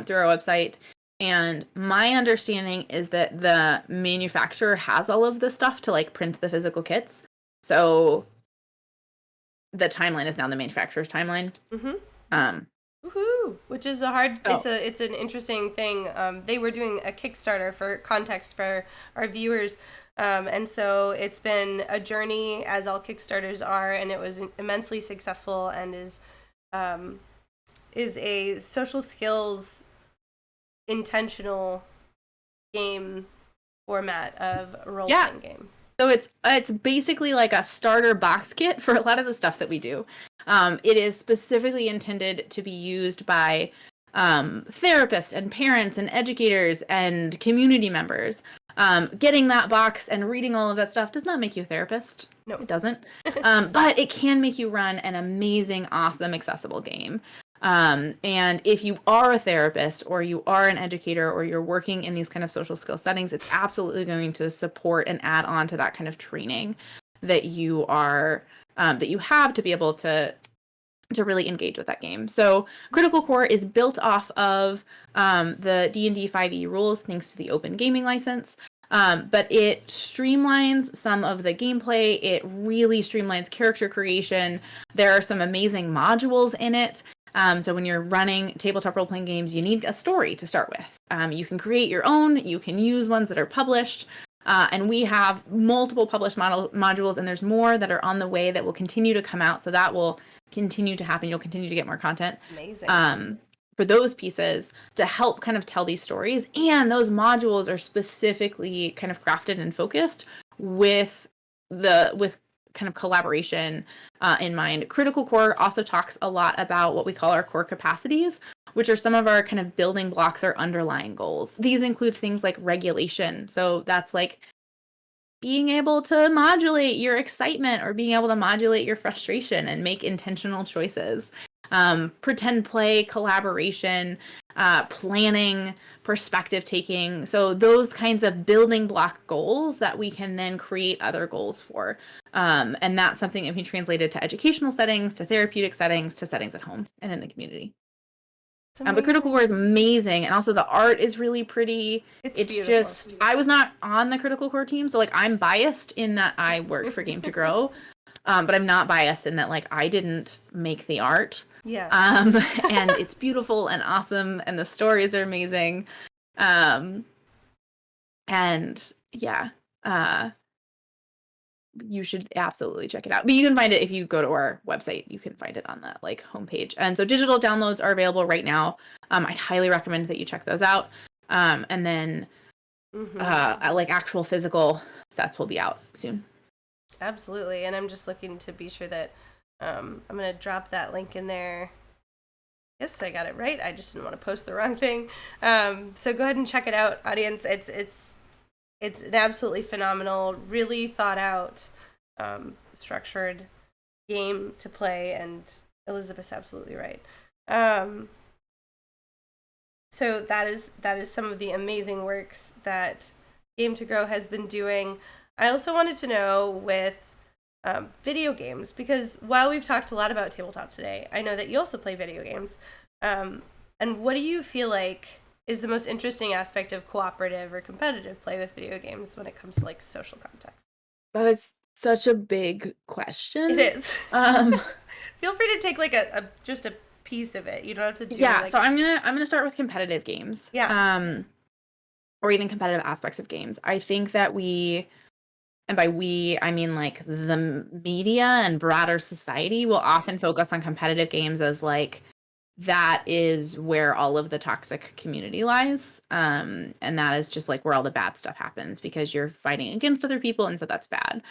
Speaker 2: through our website. And my understanding is that the manufacturer has all of the stuff to like print the physical kits. So the timeline is now the manufacturer's timeline.
Speaker 1: Woohoo! Which is a hard.
Speaker 2: So,
Speaker 1: It's an interesting thing. They were doing a Kickstarter for context for our viewers, and so it's been a journey, as all Kickstarters are, and it was immensely successful and is a social skills intentional game format of a role-playing game.
Speaker 2: So it's basically like a starter box kit for a lot of the stuff that we do. It is specifically intended to be used by therapists and parents and educators and community members. Getting that box and reading all of that stuff does not make you a therapist. No, it doesn't. But it can make you run an amazing, awesome, accessible game. And if you are a therapist or you are an educator or you're working in these kind of social skill settings, it's absolutely going to support and add on to that kind of training that you are that you have to be able to really engage with that game. So Critical Core is built off of the D&D 5e rules thanks to the open gaming license. But it streamlines some of the gameplay. It really streamlines character creation. There are some amazing modules in it. So when you're running tabletop role-playing games, you need a story to start with. You can create your own. You can use ones that are published. And we have multiple published modules, and there's more that are on the way that will continue to come out. So that will continue to happen. You'll continue to get more content.
Speaker 1: Amazing.
Speaker 2: For those pieces to help kind of tell these stories. And those modules are specifically kind of crafted and focused with kind of collaboration in mind. Critical Core also talks a lot about what we call our core capacities, which are some of our kind of building blocks or underlying goals. These include things like regulation. So that's like being able to modulate your excitement or being able to modulate your frustration and make intentional choices. Pretend play, collaboration, planning, perspective taking. So those kinds of building block goals that we can then create other goals for. And that's something that can be translated to educational settings, to therapeutic settings, to settings at home and in the community. But Critical Core is amazing, and also the art is really pretty. It's just, I was not on the Critical Core team, so like I'm biased in that I work for Game to Grow, but I'm not biased in that like I didn't make the art.
Speaker 1: Yeah.
Speaker 2: And it's beautiful and awesome, and the stories are amazing. And yeah, you should absolutely check it out. But you can find it if you go to our website. You can find it on the like homepage. And so digital downloads are available right now. I'd highly recommend that you check those out. And then like actual physical sets will be out soon.
Speaker 1: Absolutely. And I'm just looking to be sure that I'm going to drop that link in there. Yes, I got it right. I just didn't want to post the wrong thing. So go ahead and check it out, audience. It's an absolutely phenomenal, really thought out, structured game to play, and Elizabeth's absolutely right. So that is some of the amazing works that Game to Grow has been doing. I also wanted to know with video games, because while we've talked a lot about tabletop today, I know that you also play video games. And what do you feel like is the most interesting aspect of cooperative or competitive play with video games when it comes to like social context?
Speaker 2: That is such a big question.
Speaker 1: It is. Feel free to take like just a piece of it. You don't have to do
Speaker 2: so I'm gonna start with competitive games.
Speaker 1: Yeah.
Speaker 2: Or even competitive aspects of games. I think that and by we, I mean like the media and broader society will often focus on competitive games as like that is where all of the toxic community lies. And that is just like where all the bad stuff happens because you're fighting against other people. And so that's bad.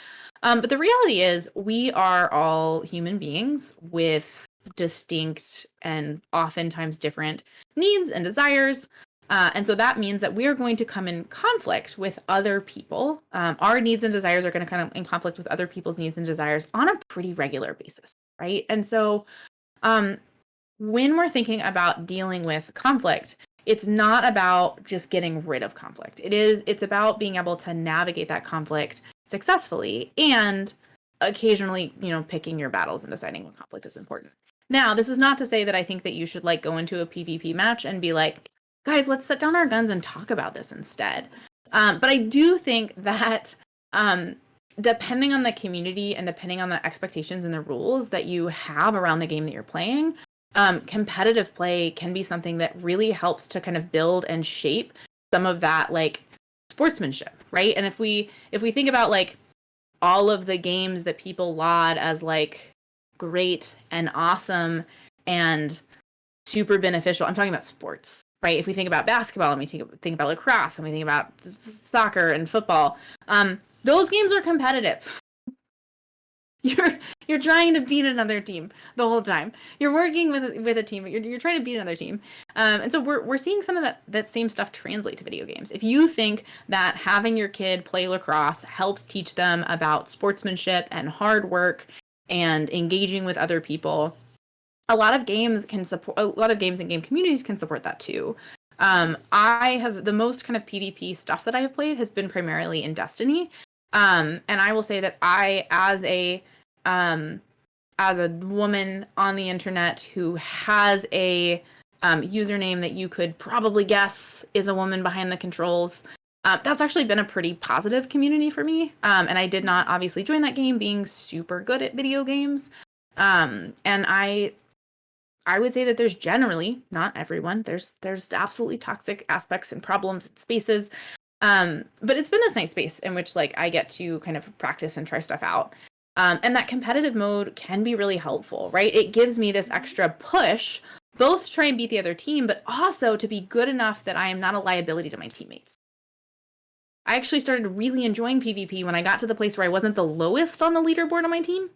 Speaker 2: But the reality is we are all human beings with distinct and oftentimes different needs and desires. And so that means that we are going to come in conflict with other people. Our needs and desires are going to come in conflict with other people's needs and desires on a pretty regular basis, right? And so when we're thinking about dealing with conflict, it's not about just getting rid of conflict. It's about being able to navigate that conflict successfully, and occasionally, picking your battles and deciding what conflict is important. Now, this is not to say that I think that you should like go into a PvP match and be like, guys, let's set down our guns and talk about this instead. But I do think that depending on the community and depending on the expectations and the rules that you have around the game that you're playing, competitive play can be something that really helps to kind of build and shape some of that like sportsmanship, right? And if we think about like all of the games that people laud as like great and awesome and super beneficial, I'm talking about sports, right? If we think about basketball and we think about lacrosse and we think about soccer and football, those games are competitive. You're trying to beat another team the whole time. You're working with a team, but you're trying to beat another team. And so we're seeing some of that same stuff translate to video games. If you think that having your kid play lacrosse helps teach them about sportsmanship and hard work and engaging with other people, a lot of games and game communities can support that too. I have the most kind of PvP stuff that I have played has been primarily in Destiny. And I will say that I, as a woman on the internet who has a username that you could probably guess is a woman behind the controls, that's actually been a pretty positive community for me. And I did not obviously join that game being super good at video games. And I would say that there's generally, not everyone, there's absolutely toxic aspects and problems and spaces. But it's been this nice space in which like I get to kind of practice and try stuff out. And that competitive mode can be really helpful, right? It gives me this extra push, both to try and beat the other team, but also to be good enough that I am not a liability to my teammates. I actually started really enjoying PvP when I got to the place where I wasn't the lowest on the leaderboard on my team.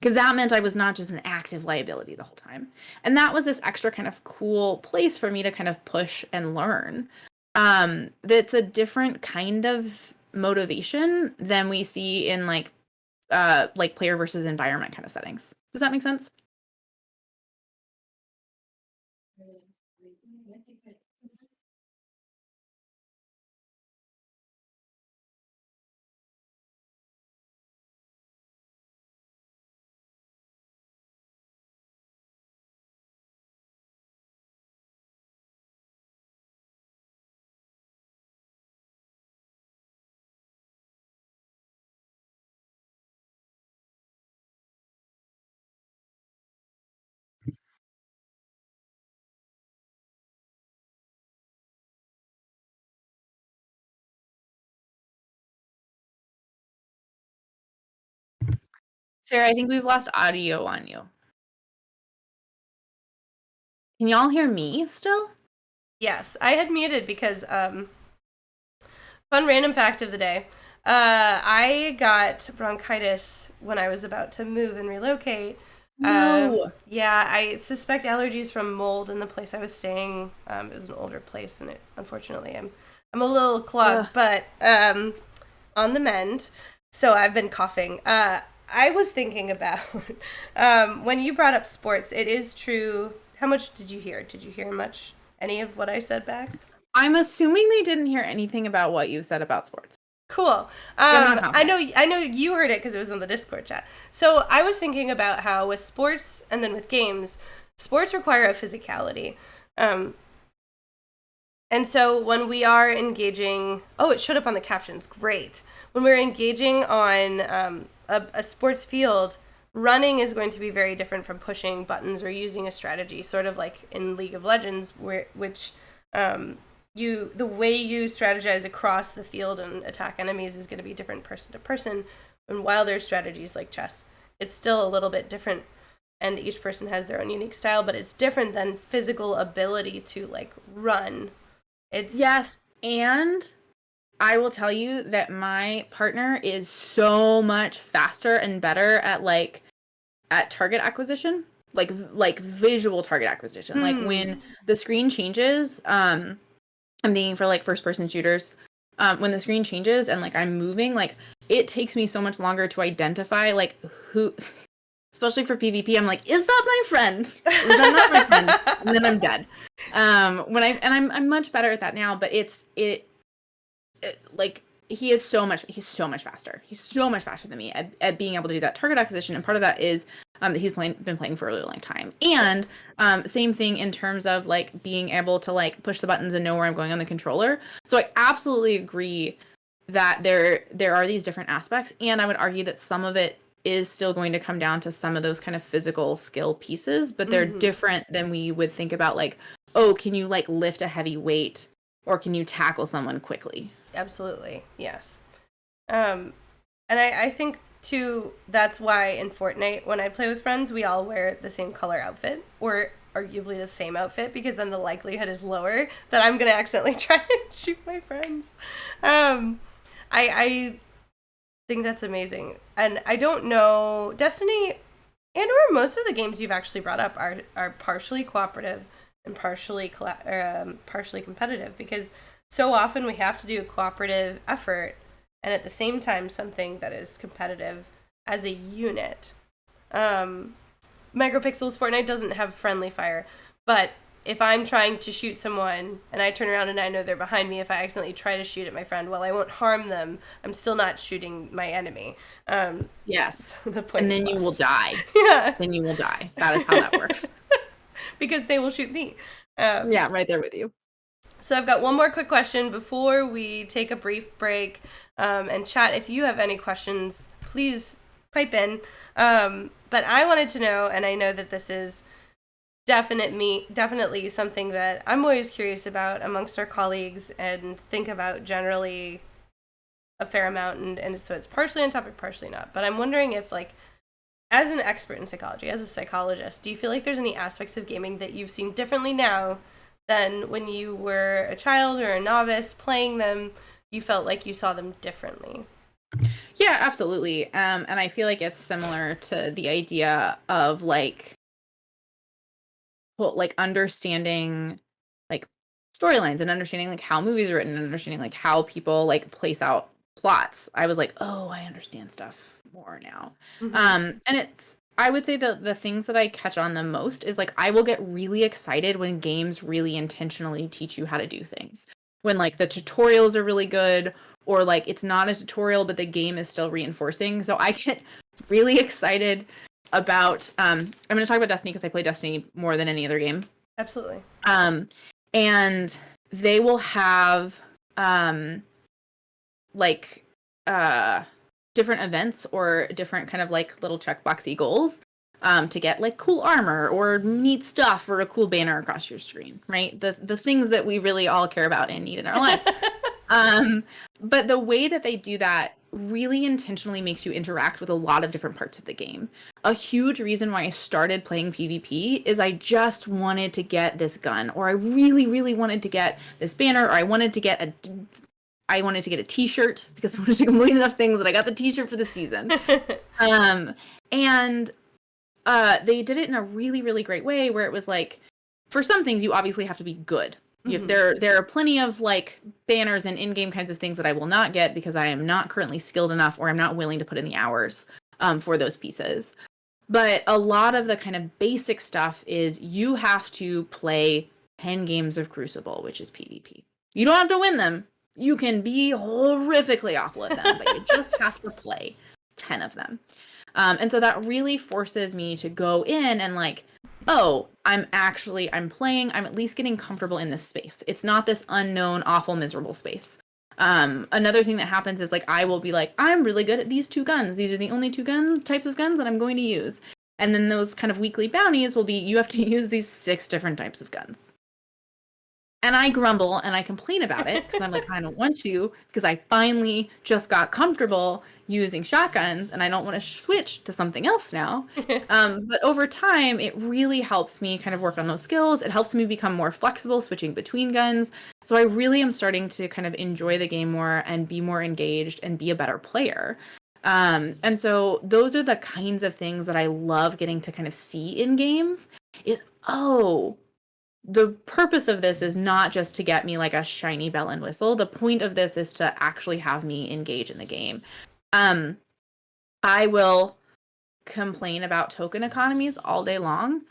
Speaker 2: Because that meant I was not just an active liability the whole time. And that was this extra kind of cool place for me to kind of push and learn. That's a different kind of motivation than we see in like player versus environment kind of settings. Does that make sense? Sarah, I think we've lost audio on you. Can y'all hear me still?
Speaker 1: Yes, I had muted because fun random fact of the day. I got bronchitis when I was about to move and relocate.
Speaker 2: No.
Speaker 1: Yeah, I suspect allergies from mold in the place I was staying. It was an older place, and unfortunately, I'm a little clogged, but on the mend. So I've been coughing. I was thinking about when you brought up sports. It is true. How much did you hear? Did you hear much? Any of what I said back?
Speaker 2: I'm assuming they didn't hear anything about what you said about sports.
Speaker 1: Cool. I know you heard it because it was in the Discord chat. So I was thinking about how with sports and then with games, sports require a physicality. And so when we are engaging, it showed up on the captions. Great. When we're engaging on a sports field, running is going to be very different from pushing buttons or using a strategy, sort of like in League of Legends, which the way you strategize across the field and attack enemies is going to be different person to person. And while there's strategies like chess, it's still a little bit different, and each person has their own unique style, but it's different than physical ability to like run.
Speaker 2: Yes, and I will tell you that my partner is so much faster and better at target acquisition, like visual target acquisition. Like when the screen changes, I'm thinking for like first person shooters, when the screen changes and like I'm moving, like it takes me so much longer to identify like who, especially for PvP. I'm like, is that my friend? Is that not my friend? And then I'm dead. I'm much better at that now, but it like he is so much he's so much faster. He's so much faster than me at being able to do that target acquisition, and part of that is that he's been playing for a really long time. And same thing in terms of like being able to like push the buttons and know where I'm going on the controller. So I absolutely agree that there are these different aspects, and I would argue that some of it is still going to come down to some of those kind of physical skill pieces, but they're different than we would think about, like, oh, can you like lift a heavy weight, or can you tackle someone quickly?
Speaker 1: Absolutely, yes. And I think too, that's why in Fortnite, when I play with friends, we all wear the same color outfit, or arguably the same outfit, because then the likelihood is lower that I'm gonna accidentally try and shoot my friends. I think that's amazing. And I don't know, Destiny and or most of the games you've actually brought up are partially cooperative and partially competitive, because so often we have to do a cooperative effort and at the same time something that is competitive as a unit. Micropixels Fortnite doesn't have friendly fire, but if I'm trying to shoot someone and I turn around and I know they're behind me, if I accidentally try to shoot at my friend, well, I won't harm them. I'm still not shooting my enemy.
Speaker 2: Yes.
Speaker 1: The point
Speaker 2: and then you will die.
Speaker 1: Yeah.
Speaker 2: Then you will die. That is how that works.
Speaker 1: Because they will shoot me.
Speaker 2: Yeah, right there with you.
Speaker 1: So I've got one more quick question before we take a brief break and chat. If you have any questions, please pipe in. But I wanted to know, and I know that this is definitely something that I'm always curious about amongst our colleagues and think about generally a fair amount, and so it's partially on topic, partially not. But I'm wondering if, like, as an expert in psychology, as a psychologist, do you feel like there's any aspects of gaming that you've seen differently now than when you were a child or a novice playing them? You felt like you saw them differently?
Speaker 2: Yeah, absolutely. And I feel like it's similar to the idea of like understanding like storylines and understanding like how movies are written and understanding like how people like place out plots. I was like, oh, I understand stuff more now. And I would say the things that I catch on the most is like I will get really excited when games really intentionally teach you how to do things. When like the tutorials are really good, or like it's not a tutorial but the game is still reinforcing. So I get really excited about I'm going to talk about Destiny because I play Destiny more than any other game.
Speaker 1: Absolutely.
Speaker 2: And they will have like different events or different kind of like little checkboxy goals to get like cool armor or neat stuff or a cool banner across your screen, right? The things that we really all care about and need in our lives. But the way that they do that really intentionally makes you interact with a lot of different parts of the game. A huge reason why I started playing PvP is I just wanted to get this gun, or I really, really wanted to get this banner, or I wanted to get a t-shirt because I wanted to complete enough things that I got the t-shirt for the season. And they did it in a really, really great way where it was like, for some things you obviously have to be good. There are plenty of like banners and in-game kinds of things that I will not get because I am not currently skilled enough or I'm not willing to put in the hours for those pieces. But a lot of the kind of basic stuff is you have to play 10 games of Crucible, which is PvP. You don't have to win them. You can be horrifically awful at them, but you just have to play 10 of them. And so that really forces me to go in and like, oh, I'm playing, I'm at least getting comfortable in this space. It's not this unknown, awful, miserable space. Another thing that happens is like, I will be like, I'm really good at these two guns. These are the only two types of guns that I'm going to use. And then those kind of weekly bounties will be, you have to use these 6 different types of guns. And I grumble and I complain about it because I'm like, I don't want to, because I finally just got comfortable using shotguns and I don't want to switch to something else now. But over time, it really helps me kind of work on those skills. It helps me become more flexible switching between guns. So I really am starting to kind of enjoy the game more and be more engaged and be a better player. And so those are the kinds of things that I love getting to kind of see in games is, oh, the purpose of this is not just to get me like a shiny bell and whistle. The point of this is to actually have me engage in the game. I will complain about token economies all day long,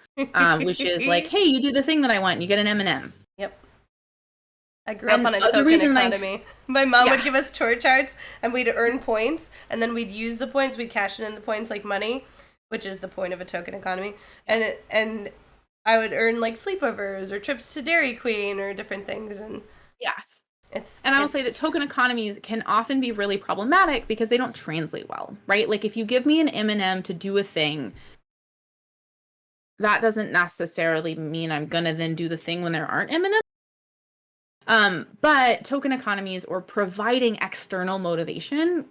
Speaker 2: which is like, hey, you do the thing that I want, you get an M&M.
Speaker 1: Yep. I grew up
Speaker 2: And
Speaker 1: on a
Speaker 2: the
Speaker 1: token
Speaker 2: reason
Speaker 1: economy. My mom
Speaker 2: Yeah.
Speaker 1: would give us chore charts, and we'd earn points, and then we'd use the points. We'd cash it in the points like money, which is the point of a token economy.
Speaker 2: Yes.
Speaker 1: And I would earn like sleepovers or trips to Dairy Queen or different things, and
Speaker 2: Yes.
Speaker 1: it's
Speaker 2: And I will say that token economies can often be really problematic because they don't translate well, right? Like if you give me an M&M to do a thing, that doesn't necessarily mean I'm gonna then do the thing when there aren't M&Ms. But token economies or providing external motivation,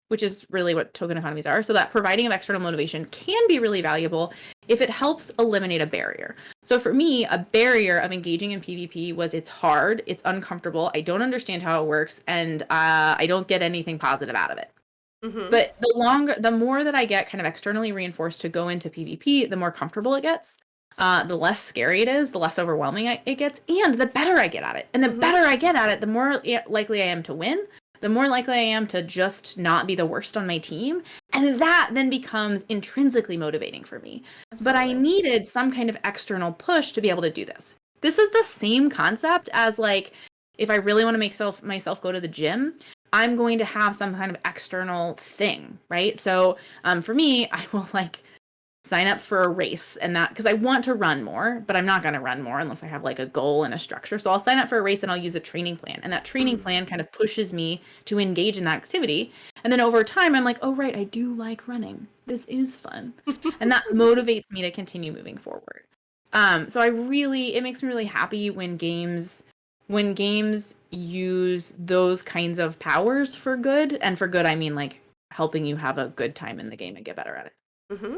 Speaker 2: which is really what token economies are. So that providing of external motivation can be really valuable if it helps eliminate a barrier. So for me, a barrier of engaging in PvP was it's hard, it's uncomfortable, I don't understand how it works, and I don't get anything positive out of it.
Speaker 1: Mm-hmm.
Speaker 2: But the more that I get kind of externally reinforced to go into PvP, the more comfortable it gets. The less scary it is, the less overwhelming it gets, and the better I get at it. And the
Speaker 1: Mm-hmm.
Speaker 2: better I get at it, the more likely I am to win, the more likely I am to just not be the worst on my team. And that then becomes intrinsically motivating for me.
Speaker 1: Absolutely.
Speaker 2: But I needed some kind of external push to be able to do this. This is the same concept as like, if I really want to make myself go to the gym, I'm going to have some kind of external thing, right? So for me, I will like sign up for a race and that because I want to run more, but I'm not going to run more unless I have like a goal and a structure. So I'll sign up for a race and I'll use a training plan. And that training plan kind of pushes me to engage in that activity. And then over time, I'm like, oh, right, I do like running. This is fun. And that motivates me to continue moving forward. So it makes me really happy when games use those kinds of powers for good. And for good, I mean like helping you have a good time in the game and get better at it.
Speaker 1: Mm-hmm.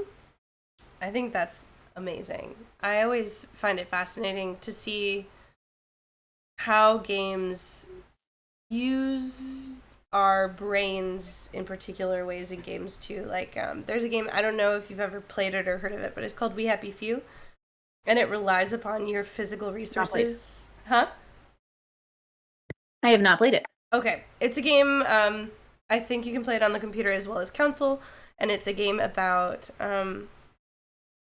Speaker 1: I think that's amazing. I always find it fascinating to see how games use our brains in particular ways in games too. Like, there's a game, I don't know if you've ever played it or heard of it, but it's called We Happy Few, and it relies upon your physical resources. Huh?
Speaker 2: I have not played it.
Speaker 1: Okay, it's a game. I think you can play it on the computer as well as console, and it's a game about.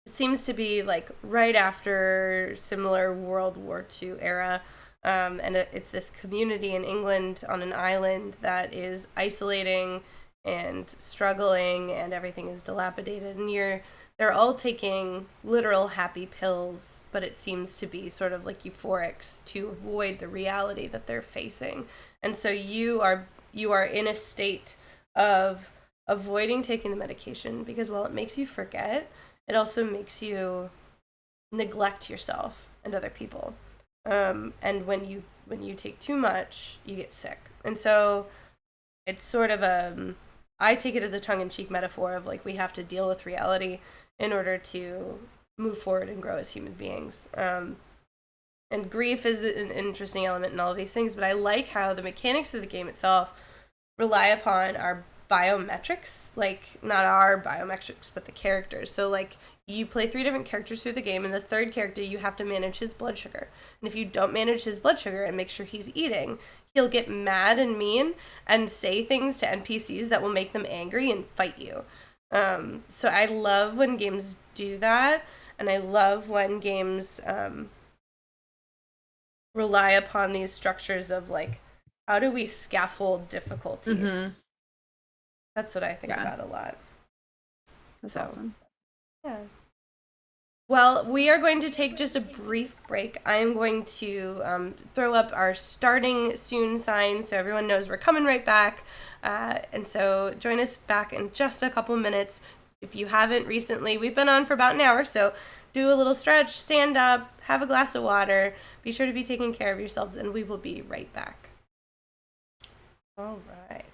Speaker 1: It seems to be like right after similar World War II era, and it's this community in England on an island that is isolating and struggling, and everything is dilapidated, and they're all taking literal happy pills, but it seems to be sort of like euphorics to avoid the reality that they're facing. And so you are in a state of avoiding taking the medication because while it makes you forget, it also makes you neglect yourself and other people. And when you take too much, you get sick. And so it's sort of I take it as a tongue-in-cheek metaphor of like we have to deal with reality in order to move forward and grow as human beings. And grief is an interesting element in all of these things, but I like how the mechanics of the game itself rely upon our biometrics, like not our biometrics, but the characters. So like you play 3 different characters through the game, and the third character you have to manage his blood sugar. And if you don't manage his blood sugar and make sure he's eating, he'll get mad and mean and say things to NPCs that will make them angry and fight you. So I love when games do that, and I love when games rely upon these structures of like, how do we scaffold difficulty?
Speaker 2: Mm-hmm.
Speaker 1: That's what I think about a lot.
Speaker 2: That's awesome.
Speaker 1: Yeah. Well, we are going to take just a brief break. I am going to throw up our starting soon sign so everyone knows we're coming right back. And so join us back in just a couple minutes. If you haven't recently, we've been on for about an hour, so do a little stretch, stand up, have a glass of water. Be sure to be taking care of yourselves, and we will be right back. All right.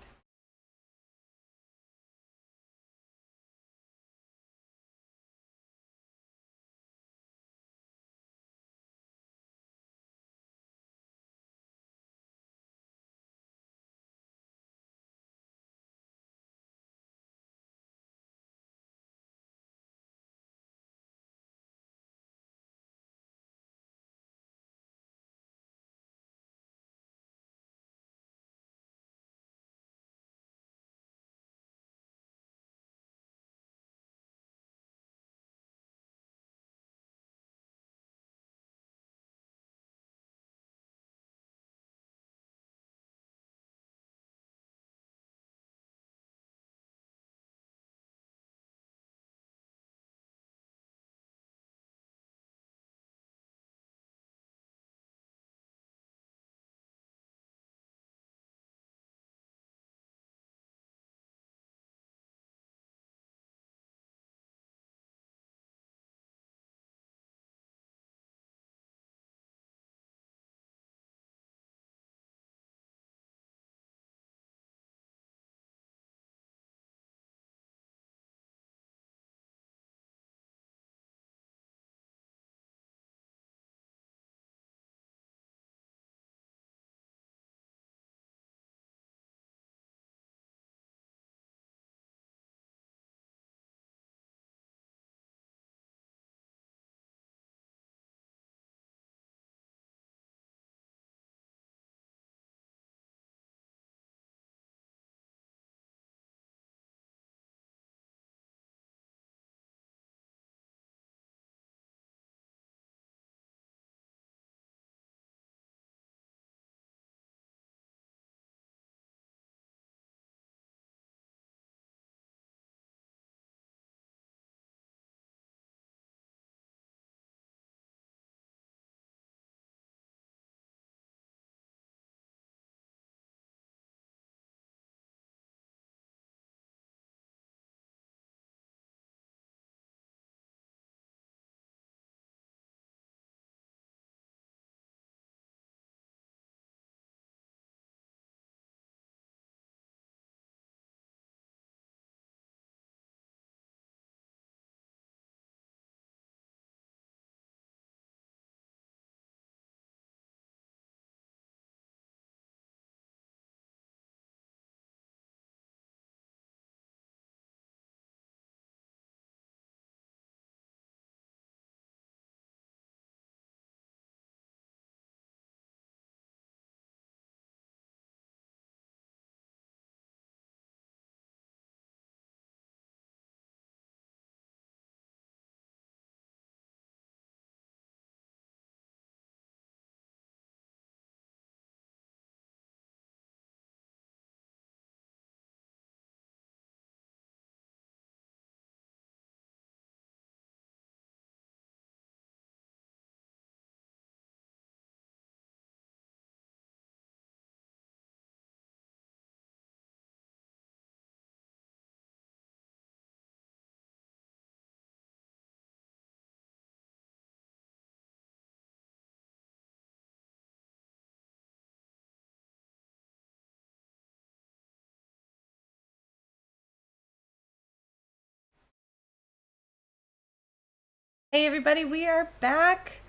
Speaker 1: Hey everybody, we are back.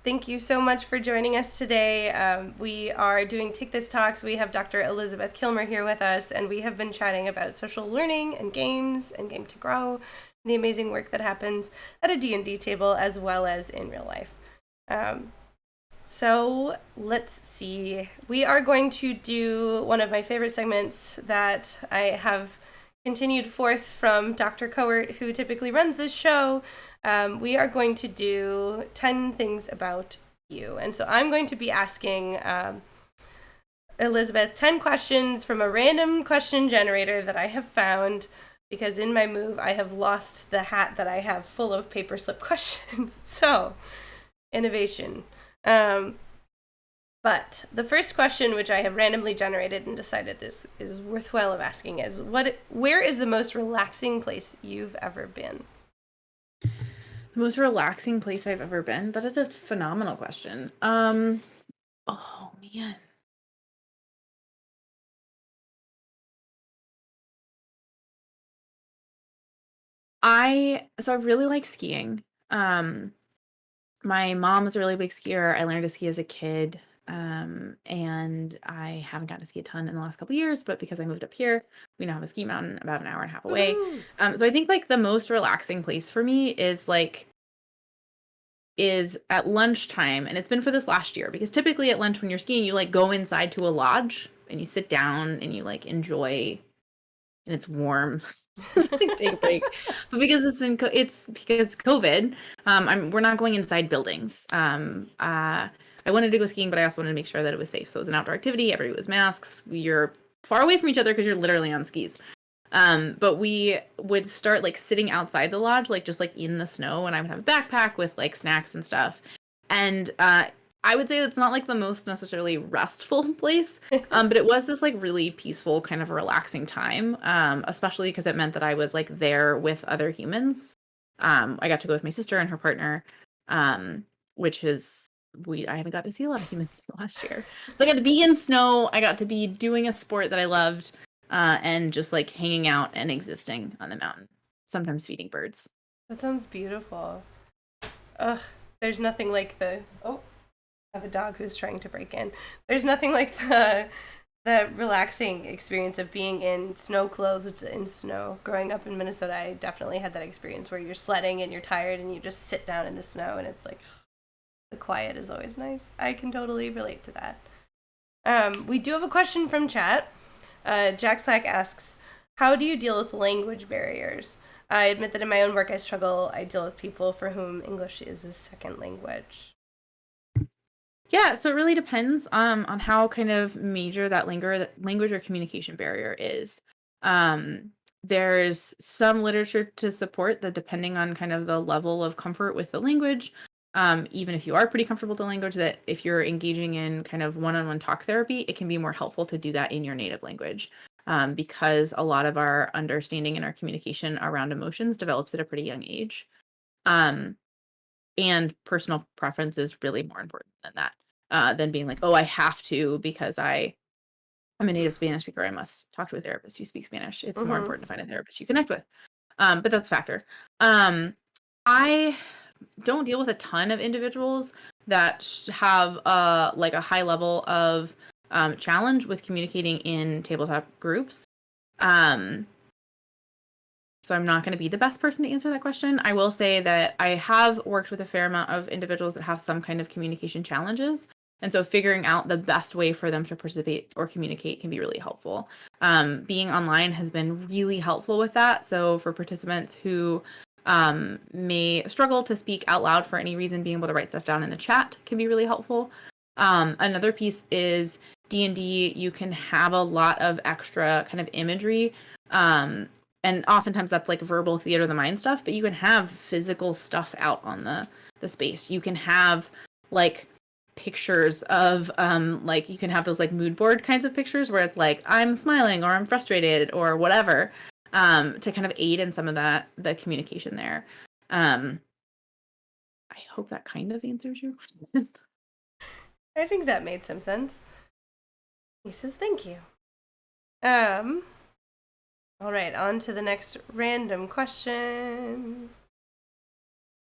Speaker 1: Thank you so much for joining us today. We are doing Take This Talks. We have Dr. Elizabeth Kilmer here with us, and we have been chatting about social learning and games and Game to Grow, and the amazing work that happens at a D&D table as well as in real life. So let's see. We are going to do one of my favorite segments that I have continued forth from Dr. Coert, who typically runs this show. We are going to do 10 things about you. And so I'm going to be asking Elizabeth 10 questions from a random question generator that I have found, because in my move, I have lost the hat that I have full of paper slip questions. So, innovation. But the first question, which I have randomly generated and decided this is worthwhile of asking, is where is the most relaxing place you've ever been?
Speaker 2: The most relaxing place I've ever been? That is a phenomenal question. Oh man. I really like skiing. My mom was a really big skier. I learned to ski as a kid. And I haven't gotten to ski a ton in the last couple of years, but because I moved up here, we now have a ski mountain about an hour and a half away. So I think like the most relaxing place for me is at lunchtime, and it's been for this last year, because typically at lunch when you're skiing, you like go inside to a lodge and you sit down and you like enjoy, and it's warm. Take a break. But because it's because COVID, we're not going inside buildings. I wanted to go skiing, but I also wanted to make sure that it was safe. So it was an outdoor activity. Everybody was masks. You're far away from each other because you're literally on skis. But we would start like sitting outside the lodge, like just like in the snow, and I would have a backpack with like snacks and stuff. And I would say it's not like the most necessarily restful place, but it was this like really peaceful kind of relaxing time, especially because it meant that I was like there with other humans. I got to go with my sister and her partner, which is I haven't got to see a lot of humans last year. So I got to be in snow. I got to be doing a sport that I loved, and just like hanging out and existing on the mountain, sometimes feeding birds.
Speaker 1: That sounds beautiful. Ugh, there's nothing like I have a dog who's trying to break in. There's nothing like the relaxing experience of being in snow clothes in snow. Growing up in Minnesota, I definitely had that experience where you're sledding and you're tired and you just sit down in the snow, and it's like the quiet is always nice. I can totally relate to that. We do have a question from chat. Jack Slack asks, how do you deal with language barriers? I admit that in my own work I struggle. I deal with people for whom English is a second language.
Speaker 2: Yeah, so it really depends on how kind of major that language or communication barrier is. There's some literature to support that depending on kind of the level of comfort with the language, even if you are pretty comfortable with the language, that if you're engaging in kind of one-on-one talk therapy, it can be more helpful to do that in your native language, because a lot of our understanding and our communication around emotions develops at a pretty young age. And personal preference is really more important than that, than being like, oh, I have to because I'm a native Spanish speaker. I must talk to a therapist who speaks Spanish. It's more important to find a therapist you connect with. But that's a factor. I don't deal with a ton of individuals that have like a high level of challenge with communicating in tabletop groups. So I'm not going to be the best person to answer that question. I will say that I have worked with a fair amount of individuals that have some kind of communication challenges. And so figuring out the best way for them to participate or communicate can be really helpful. Being online has been really helpful with that. So for participants who may struggle to speak out loud for any reason, being able to write stuff down in the chat can be really helpful. Another piece is D&D. You can have a lot of extra kind of imagery, and oftentimes that's like verbal theater of the mind stuff, but you can have physical stuff out on the space. You can have like pictures of like you can have those like mood board kinds of pictures where it's like I'm smiling or I'm frustrated or whatever, to kind of aid in some of the communication there. I hope that kind of answers your question.
Speaker 1: I think that made some sense. He says thank you. All right, on to the next random question.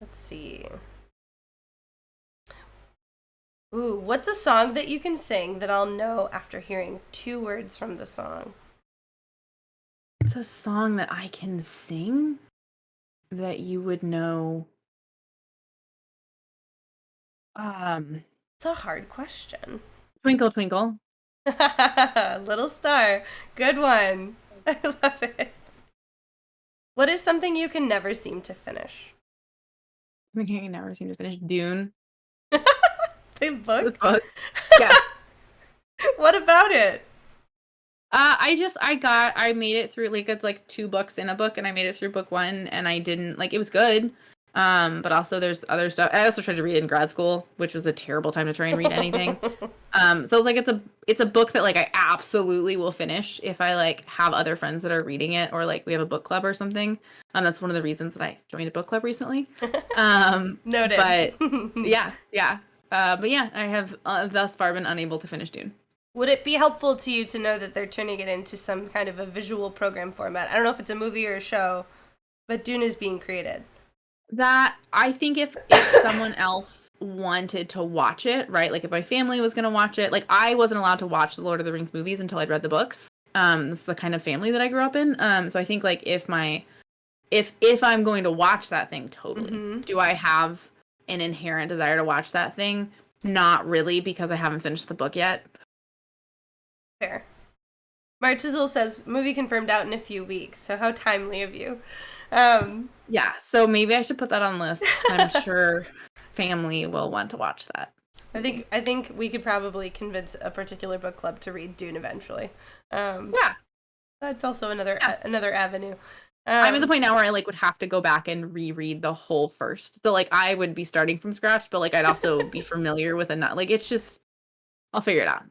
Speaker 1: Let's see. Ooh, what's a song that you can sing that I'll know after hearing 2 words from the song?
Speaker 2: It's a song that I can sing that you would know.
Speaker 1: It's a hard question.
Speaker 2: Twinkle Twinkle.
Speaker 1: Little Star. Good one. I love it. What is something you can never seem to finish?
Speaker 2: I can never seem to finish
Speaker 1: The
Speaker 2: Dune. The
Speaker 1: book?
Speaker 2: book. Yeah.
Speaker 1: What about it?
Speaker 2: I made it through, like, it's like 2 books in a book, and I made it through book 1, and I didn't, like, it was good. But also there's other stuff. I also tried to read it in grad school, which was a terrible time to try and read anything. So it's like it's a book that, like, I absolutely will finish if I, like, have other friends that are reading it, or like we have a book club or something. That's one of the reasons that I joined a book club recently.
Speaker 1: Noted.
Speaker 2: But yeah. But yeah, I have thus far been unable to finish Dune.
Speaker 1: Would it be helpful to you to know that they're turning it into some kind of a visual program format? I don't know if it's a movie or a show, but Dune is being created.
Speaker 2: That, I think if someone else wanted to watch it, right? Like if my family was going to watch it, like I wasn't allowed to watch the Lord of the Rings movies until I'd read the books. That's the kind of family that I grew up in. So I think, like, if I'm going to watch that thing, totally. Do I have an inherent desire to watch that thing? Not really, because I haven't finished the book yet.
Speaker 1: Fair. Martizel says, movie confirmed out in a few weeks, so how timely of you.
Speaker 2: Yeah, so maybe I should put that on list. I'm sure family will want to watch that.
Speaker 1: I think we could probably convince a particular book club to read Dune eventually.
Speaker 2: Yeah.
Speaker 1: That's also another avenue.
Speaker 2: I'm at the point now where I, like, would have to go back and reread the whole first. So, like, I would be starting from scratch, but, like, I'd also be familiar with enough. Like, it's just, I'll figure it out.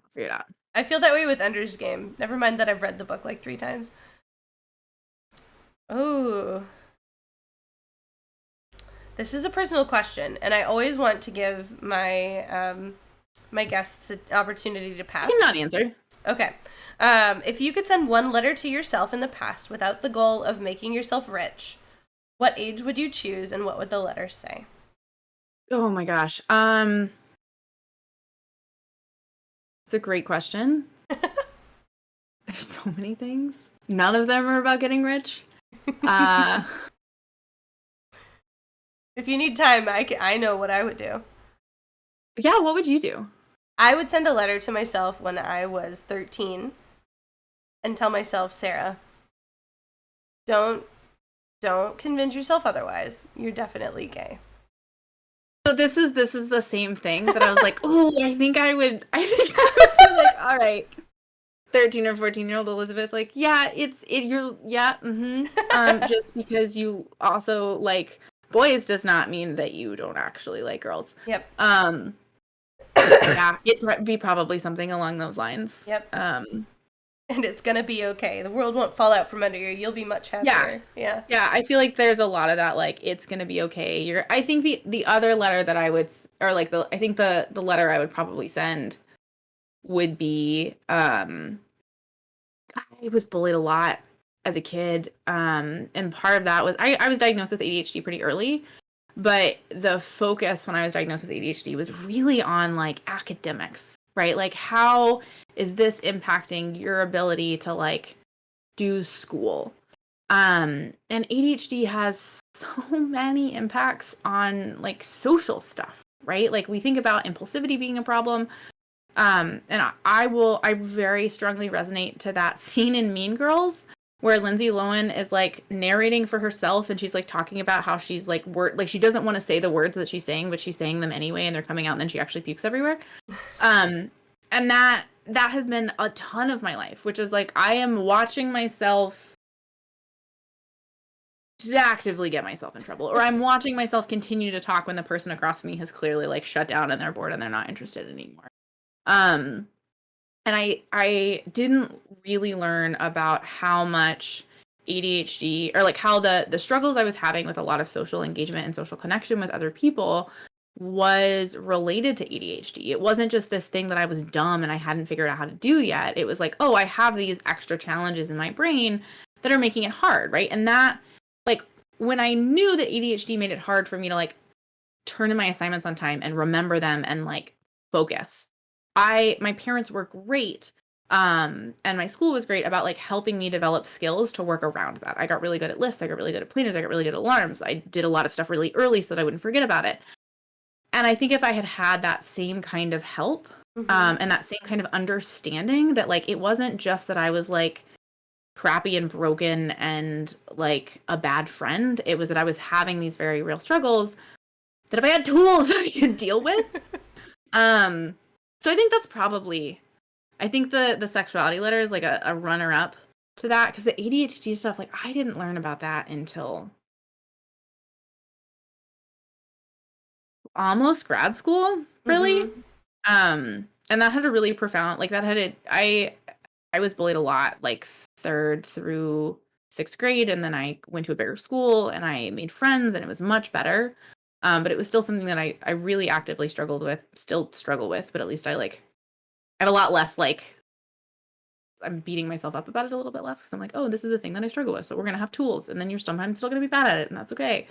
Speaker 1: I feel that way with Ender's Game. Never mind that I've read the book like 3 times. Oh. This is a personal question, and I always want to give my my guests an opportunity to pass.
Speaker 2: I cannot answer.
Speaker 1: Okay. If you could send one letter to yourself in the past without the goal of making yourself rich, what age would you choose, and what would the letter say?
Speaker 2: Oh my gosh. It's a great question. There's so many things. None of them are about getting rich.
Speaker 1: If you need time, I know what I would do.
Speaker 2: Yeah, what would you do?
Speaker 1: I would send a letter to myself when I was 13 and tell myself, Sarah, don't convince yourself otherwise. You're definitely gay.
Speaker 2: So this is the same thing that I was like, oh, I think I would be like, all right. 13 or 14-year-old Elizabeth, like, yeah, just because you also like boys does not mean that you don't actually like girls.
Speaker 1: Yep.
Speaker 2: Yeah, it'd be probably something along those lines.
Speaker 1: Yep. And it's gonna be okay. The world won't fall out from under you. You'll be much happier. Yeah.
Speaker 2: Yeah, I feel like there's a lot of that, like, it's gonna be okay. I think the other letter that I would, or like I think the letter I would probably send would be, I was bullied a lot as a kid. And part of that was I was diagnosed with ADHD pretty early, but the focus when I was diagnosed with ADHD was really on, like, academics, right? Like, how is this impacting your ability to, like, do school? And ADHD has so many impacts on, like, social stuff, right? Like, we think about impulsivity being a problem. And I very strongly resonate to that scene in Mean Girls where Lindsay Lohan is, like, narrating for herself, and she's, like, talking about how she's, like, she doesn't want to say the words that she's saying, but she's saying them anyway, and they're coming out, and then she actually pukes everywhere. And that has been a ton of my life, which is, like, I am watching myself actively get myself in trouble, or I'm watching myself continue to talk when the person across from me has clearly, like, shut down and they're bored and they're not interested anymore. And I didn't really learn about how much ADHD, or, like, how the struggles I was having with a lot of social engagement and social connection with other people was related to ADHD. It wasn't just this thing that I was dumb and I hadn't figured out how to do yet. It was like, oh, I have these extra challenges in my brain that are making it hard, right? And that, like, when I knew that ADHD made it hard for me to like turn in my assignments on time and remember them and like focus, my parents were great. And my school was great about like helping me develop skills to work around that. I got really good at lists. I got really good at planners. I got really good at alarms. I did a lot of stuff really early so that I wouldn't forget about it. And I think if I had had that same kind of help, and that same kind of understanding that like, it wasn't just that I was like crappy and broken and like a bad friend. It was that I was having these very real struggles that if I had tools I could deal with. So I think that's probably, I think the sexuality letter is like a runner up to that, because the ADHD stuff, like I didn't learn about that until almost grad school, really. And that had a really profound, like that had it, I was bullied a lot, like 3rd through 6th grade, and then I went to a bigger school and I made friends and it was much better. But it was still something that I really actively struggled with, still struggle with, but at least I have a lot less like I'm beating myself up about it a little bit less, because I'm like, oh, this is a thing that I struggle with, so we're gonna have tools, and then you're sometimes still gonna be bad at it, and that's okay.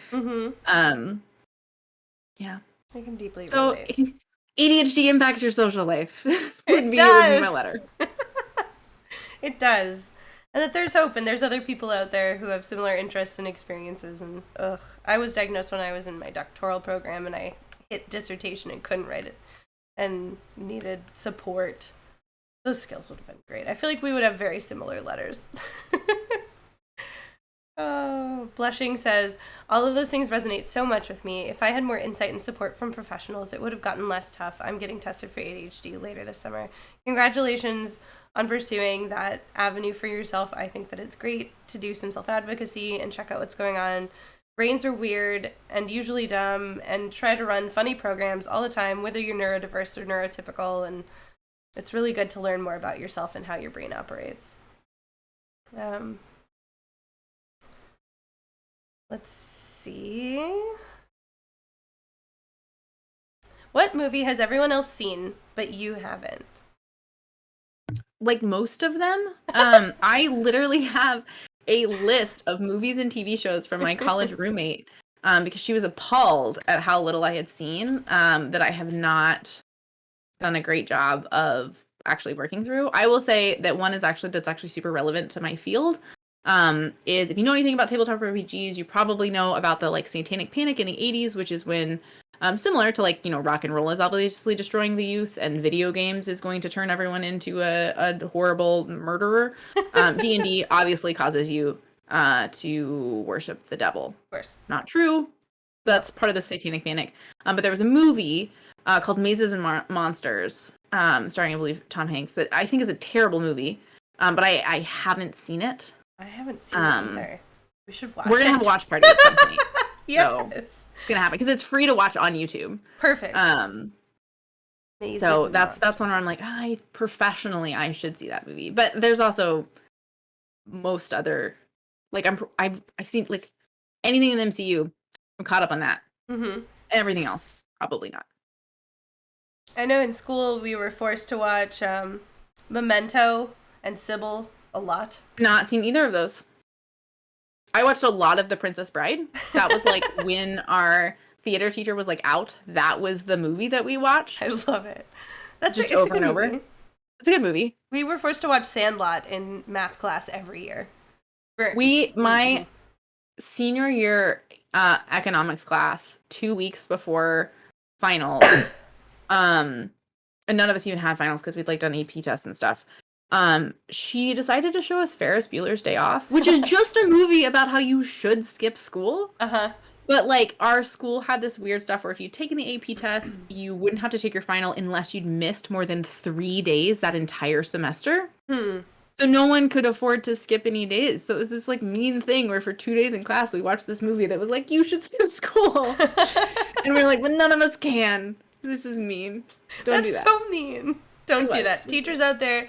Speaker 2: Yeah.
Speaker 1: I can deeply
Speaker 2: So
Speaker 1: relate.
Speaker 2: ADHD impacts your social life. would be my letter.
Speaker 1: It does. And that there's hope, and there's other people out there who have similar interests and experiences. And I was diagnosed when I was in my doctoral program, and I hit dissertation and couldn't write it, and needed support. Those skills would have been great. I feel like we would have very similar letters. Oh, Blushing says, all of those things resonate so much with me. If I had more insight and support from professionals, it would have gotten less tough. I'm getting tested for ADHD later this summer. Congratulations on pursuing that avenue for yourself. I think that it's great to do some self-advocacy and check out what's going on. Brains are weird and usually dumb, and try to run funny programs all the time, whether you're neurodiverse or neurotypical, and it's really good to learn more about yourself and how your brain operates. Let's see. What movie has everyone else seen, but you haven't?
Speaker 2: Like most of them. I literally have a list of movies and TV shows from my college roommate, because she was appalled at how little I had seen, that I have not done a great job of actually working through. I will say that one is that's actually super relevant to my field. Is if you know anything about tabletop RPGs, you probably know about the like Satanic Panic in the 80s, which is when similar to like, rock and roll is obviously destroying the youth, and video games is going to turn everyone into a horrible murderer. D&D obviously causes you to worship the devil.
Speaker 1: Of course.
Speaker 2: Not true. That's part of the Satanic Panic. But there was a movie called Mazes and Monsters, starring, I believe, Tom Hanks, that I think is a terrible movie. But I haven't seen it.
Speaker 1: I haven't seen it either. We should watch it.
Speaker 2: We're going to have a watch party at some point.
Speaker 1: Yes.
Speaker 2: So it's going to happen, because it's free to watch on YouTube.
Speaker 1: Perfect.
Speaker 2: So that's one where I'm like, professionally, I should see that movie. But there's also most other, like I've seen like anything in the MCU. I'm caught up on that. Everything else, probably not.
Speaker 1: I know in school we were forced to watch Memento and Sybil a lot.
Speaker 2: Not seen either of those. I watched a lot of The Princess Bride. That was like when our theater teacher was like out. That was the movie that we watched.
Speaker 1: I love it. That's
Speaker 2: just over and over.
Speaker 1: Movie.
Speaker 2: It's a good movie.
Speaker 1: We were forced to watch Sandlot in math class every year.
Speaker 2: My senior year economics class, 2 weeks before finals, and none of us even had finals because we'd like done AP tests and stuff. She decided to show us Ferris Bueller's Day Off, which is just a movie about how you should skip school. But like our school had this weird stuff where if you'd taken the AP test, you wouldn't have to take your final unless you'd missed more than 3 days that entire semester. So no one could afford to skip any days. So it was this like mean thing where for 2 days in class, we watched this movie that was like, you should skip school. And we're like, but none of us can. This is mean. Don't do that.
Speaker 1: That's so mean. Don't do that. Teachers out there,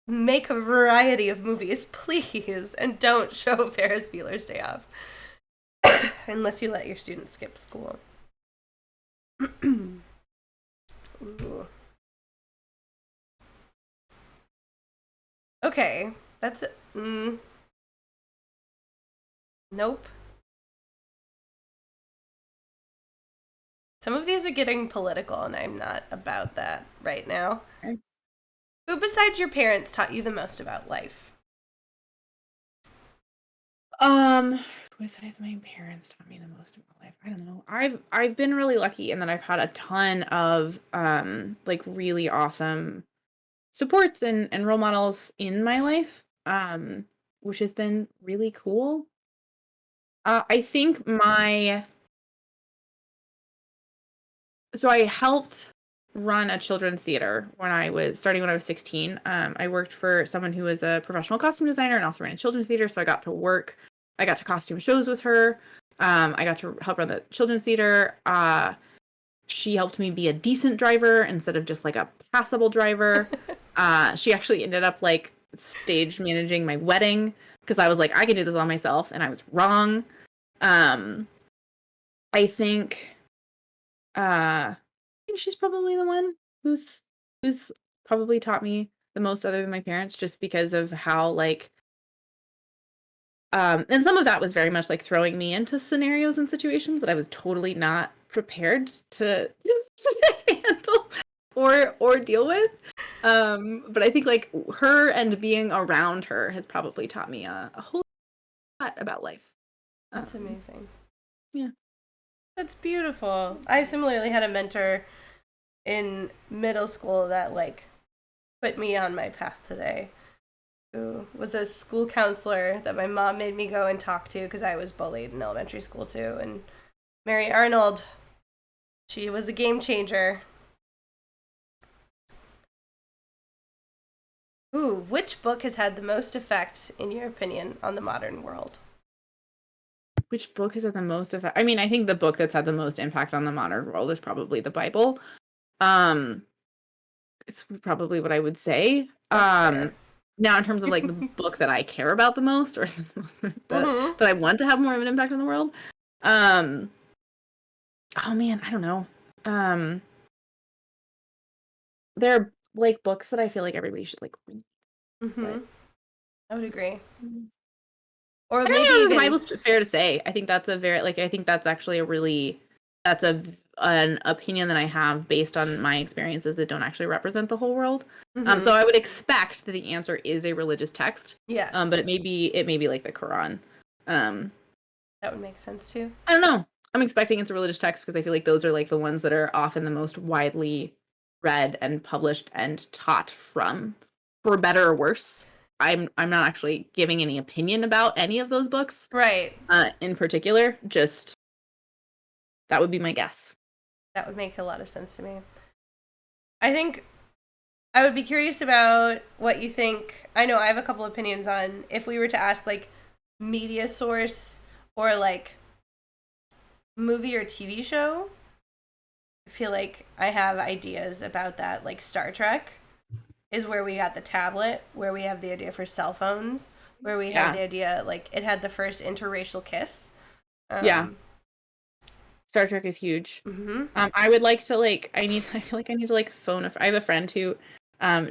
Speaker 1: make a variety of movies, please. And don't show Ferris Bueller's Day Off. Unless you let your students skip school. Ooh. Okay, that's nope. Some of these are getting political, and I'm not about that right now.
Speaker 2: Okay.
Speaker 1: Who besides your parents taught you the most about life?
Speaker 2: Besides my parents taught me the most about life. I don't know. I've been really lucky in that I've had a ton of like really awesome supports and role models in my life, which has been really cool. I think so I helped run a children's theater when I was 16. I worked for someone who was a professional costume designer and also ran a children's theater, so I got to costume shows with her. I got to help run the children's theater. She helped me be a decent driver instead of just like a passable driver. She actually ended up like stage managing my wedding because I was like, I can do this all myself, and I was wrong. Um, I think I think she's probably the one who's probably taught me the most other than my parents, just because of how like and some of that was very much like throwing me into scenarios and situations that I was totally not prepared to handle or deal with. But I think like her and being around her has probably taught me a whole lot about life.
Speaker 1: That's amazing.
Speaker 2: Yeah.
Speaker 1: That's beautiful. I similarly had a mentor in middle school that like put me on my path today, who was a school counselor that my mom made me go and talk to because I was bullied in elementary school too. And Mary Arnold, she was a game changer. Ooh, which book has had the most effect, in your opinion, on the modern world?
Speaker 2: Which book has had the most effect? I mean, I think the book that's had the most impact on the modern world is probably the Bible. Um, it's probably what I would say.
Speaker 1: That's fair.
Speaker 2: Now in terms of like the book that I care about the most, or that I want to have more of an impact on the world. Um, oh man, I don't know. There are like books that I feel like everybody should like read, but
Speaker 1: I would agree.
Speaker 2: mm,
Speaker 1: Or
Speaker 2: I
Speaker 1: maybe
Speaker 2: don't know if the
Speaker 1: even,
Speaker 2: Bible's fair to say. I think that's a very like I think that's actually a really that's an opinion that I have based on my experiences that don't actually represent the whole world. So I would expect that the answer is a religious text.
Speaker 1: yes,
Speaker 2: But it may be like the Quran. Um,
Speaker 1: that would make sense too.
Speaker 2: I don't know. I'm expecting it's a religious text because I feel like those are like the ones that are often the most widely read and published and taught from, for better or worse. I'm not actually giving any opinion about any of those books,
Speaker 1: Right.
Speaker 2: in particular. Just that would be my guess.
Speaker 1: That would make a lot of sense to me. I think I would be curious about what you think. I know I have a couple opinions on if we were to ask like media source or like movie or TV show. I feel like I have ideas about that. Like Star Trek is where we got the tablet, where we have the idea for cell phones, where we had
Speaker 2: Yeah,
Speaker 1: the idea like it had the first interracial kiss.
Speaker 2: yeah.
Speaker 1: Um,
Speaker 2: Star Trek is huge.
Speaker 1: mm-hmm.
Speaker 2: I would like to like I feel like I need to like phone I have a friend who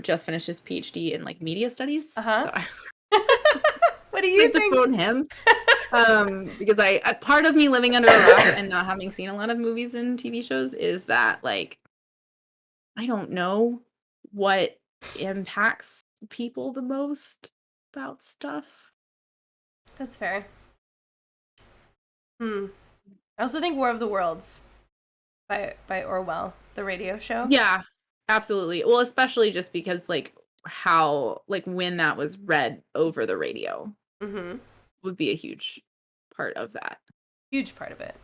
Speaker 2: just finished his PhD in like media studies.
Speaker 1: Uh-huh.
Speaker 2: So I
Speaker 1: What do you
Speaker 2: like to
Speaker 1: think?
Speaker 2: phone him. Because I part of me living under a rock and not having seen a lot of movies and TV shows is that like I don't know what impacts people the most about stuff.
Speaker 1: That's fair. I also think War of the Worlds by Orwell, the radio show.
Speaker 2: Yeah, absolutely. Well, especially just because like how like when that was read over the radio
Speaker 1: Mm-hmm.
Speaker 2: would be a huge part of that.
Speaker 1: Huge part of it.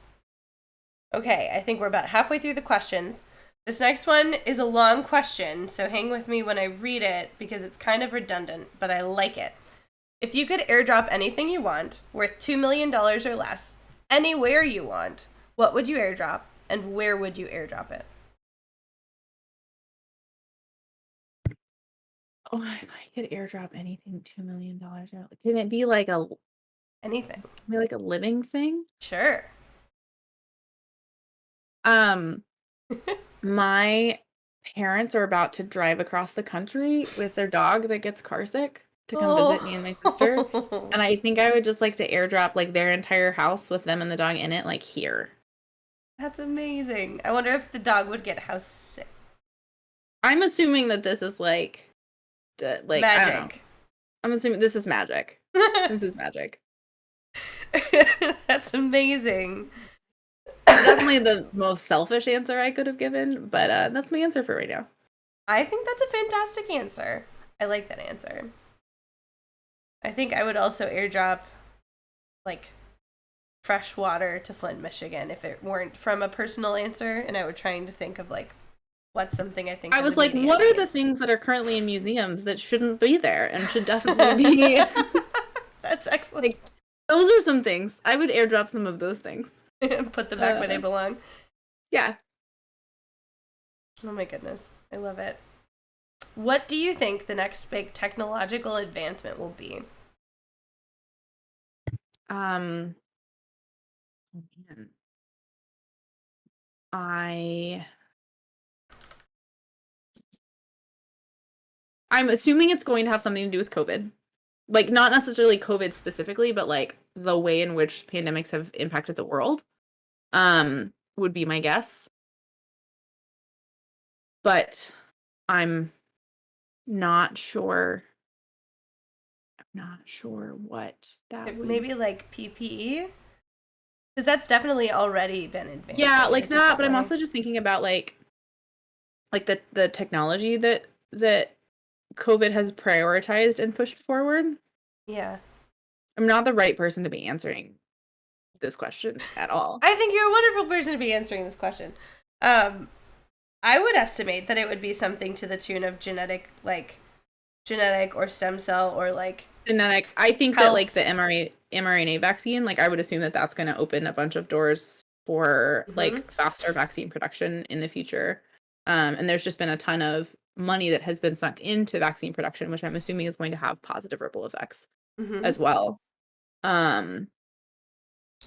Speaker 1: Okay, I think we're about halfway through the questions. This next one is a long question, so hang with me when I read it because it's kind of redundant, but I like it. If you could airdrop anything you want, worth $2 million or less, anywhere you want, what would you airdrop and where would you airdrop it?
Speaker 2: Oh, if I could airdrop anything $2 million, can it be like
Speaker 1: Anything.
Speaker 2: a living thing?
Speaker 1: Sure.
Speaker 2: Um, my parents are about to drive across the country with their dog that gets carsick to come visit me and my sister.
Speaker 1: Oh.
Speaker 2: And I think I would just like to airdrop like their entire house with them and the dog in it, like here.
Speaker 1: That's amazing. I wonder if the dog would get house sick.
Speaker 2: I'm assuming that this is like
Speaker 1: Magic.
Speaker 2: I don't know. I'm assuming this is magic. This is magic.
Speaker 1: That's amazing.
Speaker 2: It's definitely the most selfish answer I could have given, but that's my answer for right now.
Speaker 1: I think that's a fantastic answer. I like that answer. I think I would also airdrop, like, fresh water to Flint, Michigan if it weren't from a personal answer, and I was trying to think of, like, what's something I think
Speaker 2: I was like, what are the things that are currently in museums that shouldn't be there and should definitely be?
Speaker 1: That's excellent.
Speaker 2: Like, those are some things. I would airdrop some of those things.
Speaker 1: And put them back where they belong.
Speaker 2: Yeah.
Speaker 1: Oh my goodness. I love it. What do you think the next big technological advancement will be?
Speaker 2: Man. I'm assuming it's going to have something to do with COVID. Like, not necessarily COVID specifically, but like the way in which pandemics have impacted the world. Would be my guess. But I'm not sure. I'm not sure what that would
Speaker 1: Maybe like PPE? Because that's definitely already been advanced.
Speaker 2: Yeah, like that, but I'm also just thinking about like the technology that COVID has prioritized and pushed forward.
Speaker 1: Yeah.
Speaker 2: I'm not the right person to be answering this question at all.
Speaker 1: I think you're a wonderful person to be answering this question. I would estimate that it would be something to the tune of genetic or stem cell or like
Speaker 2: genetic. I think
Speaker 1: health.
Speaker 2: That like the mRNA vaccine, like I would assume that that's going to open a bunch of doors for like faster vaccine production in the future. And there's just been a ton of money that has been sunk into vaccine production, which I'm assuming is going to have positive ripple effects as well.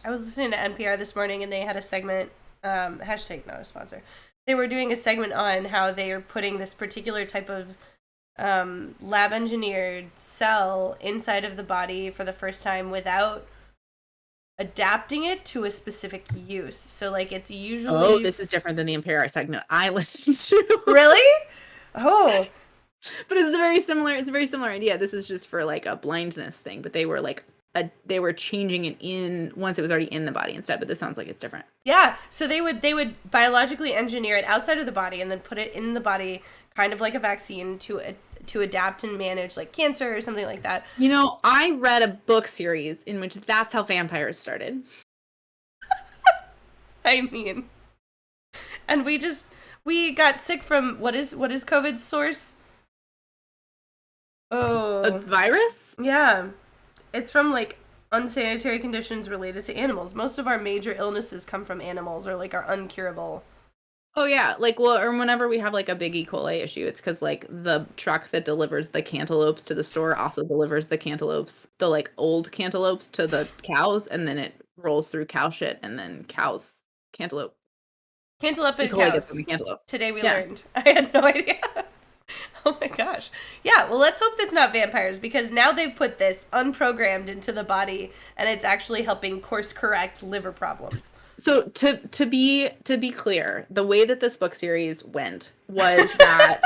Speaker 1: I was listening to NPR this morning and they had a segment, hashtag not a sponsor. They were doing a segment on how they are putting this particular type of lab engineered cell inside of the body for the first time without adapting it to a specific use. So like it's usually...
Speaker 2: Oh, this is different than the NPR segment I listened to.
Speaker 1: Really? Oh.
Speaker 2: But it's a very similar idea. This is just for like a blindness thing, but they were like they were changing it in once it was already in the body instead, but this sounds like it's different.
Speaker 1: Yeah, so they would biologically engineer it outside of the body and then put it in the body kind of like a vaccine to adapt and manage like cancer or something like that.
Speaker 2: You know, I read a book series in which that's how vampires started.
Speaker 1: I mean, and we got sick from what is COVID's source? Oh,
Speaker 2: a virus?
Speaker 1: Yeah. It's from like unsanitary conditions related to animals. Most of our major illnesses come from animals or like are uncurable.
Speaker 2: Oh yeah, like well, or whenever we have like a big E. coli issue, it's because like the truck that delivers the cantaloupes to the store also delivers the cantaloupes, the like old cantaloupes to the cows, and then it rolls through cow shit, and then cows cantaloupe.
Speaker 1: Cantaloupe and
Speaker 2: E. coli
Speaker 1: cows.
Speaker 2: gets from the cantaloupe.
Speaker 1: Today we learned. I had no idea. Oh my gosh. Yeah, well, let's hope that's not vampires because now they've put this unprogrammed into the body and it's actually helping course correct liver problems.
Speaker 2: So to be clear, the way that this book series went was that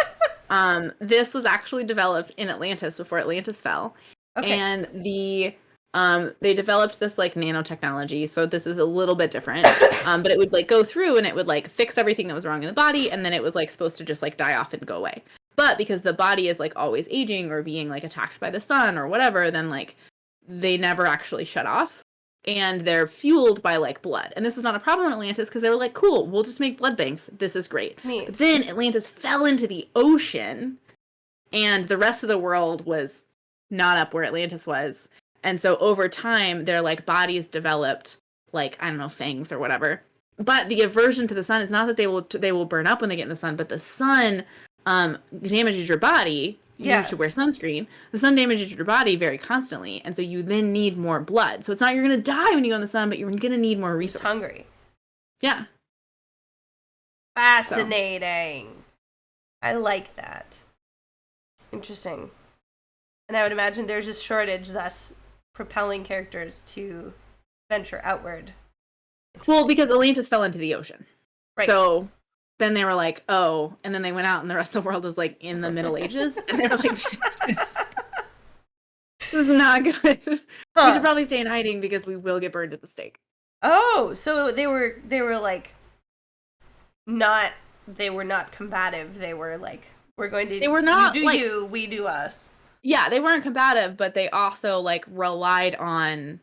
Speaker 2: this was actually developed in Atlantis before Atlantis fell. Okay. And they developed this like nanotechnology, so this is a little bit different. But it would like go through and it would like fix everything that was wrong in the body, and then it was like supposed to just like die off and go away. But because the body is like always aging or being like attacked by the sun or whatever, then like they never actually shut off. And they're fueled by like blood. And this was not a problem in Atlantis because they were like, cool, we'll just make blood banks. This is great. Neat. But then Atlantis fell into the ocean and the rest of the world was not up where Atlantis was. And so over time, their like bodies developed like, I don't know, fangs or whatever. But the aversion to the sun is not that they will burn up when they get in the sun, but the sun damages your body. You should wear sunscreen. The sun damages your body very constantly, and so you then need more blood. So it's not you're going to die when you go in the sun, but you're going to need more resources.
Speaker 1: Just hungry.
Speaker 2: Yeah.
Speaker 1: Fascinating. So. I like that. Interesting. And I would imagine there's a shortage, thus propelling characters to venture outward
Speaker 2: Well, because Atlantis fell into the ocean.
Speaker 1: Right.
Speaker 2: So then they were like, oh, and then they went out and the rest of the world is like in the Middle Ages. And they were like, this is not good. We should probably stay in hiding because we will get burned at the stake.
Speaker 1: Oh, so they were like not combative. They were like, we're going to,
Speaker 2: they were not,
Speaker 1: you do like, you, we do us.
Speaker 2: Yeah, they weren't combative, but they also like relied on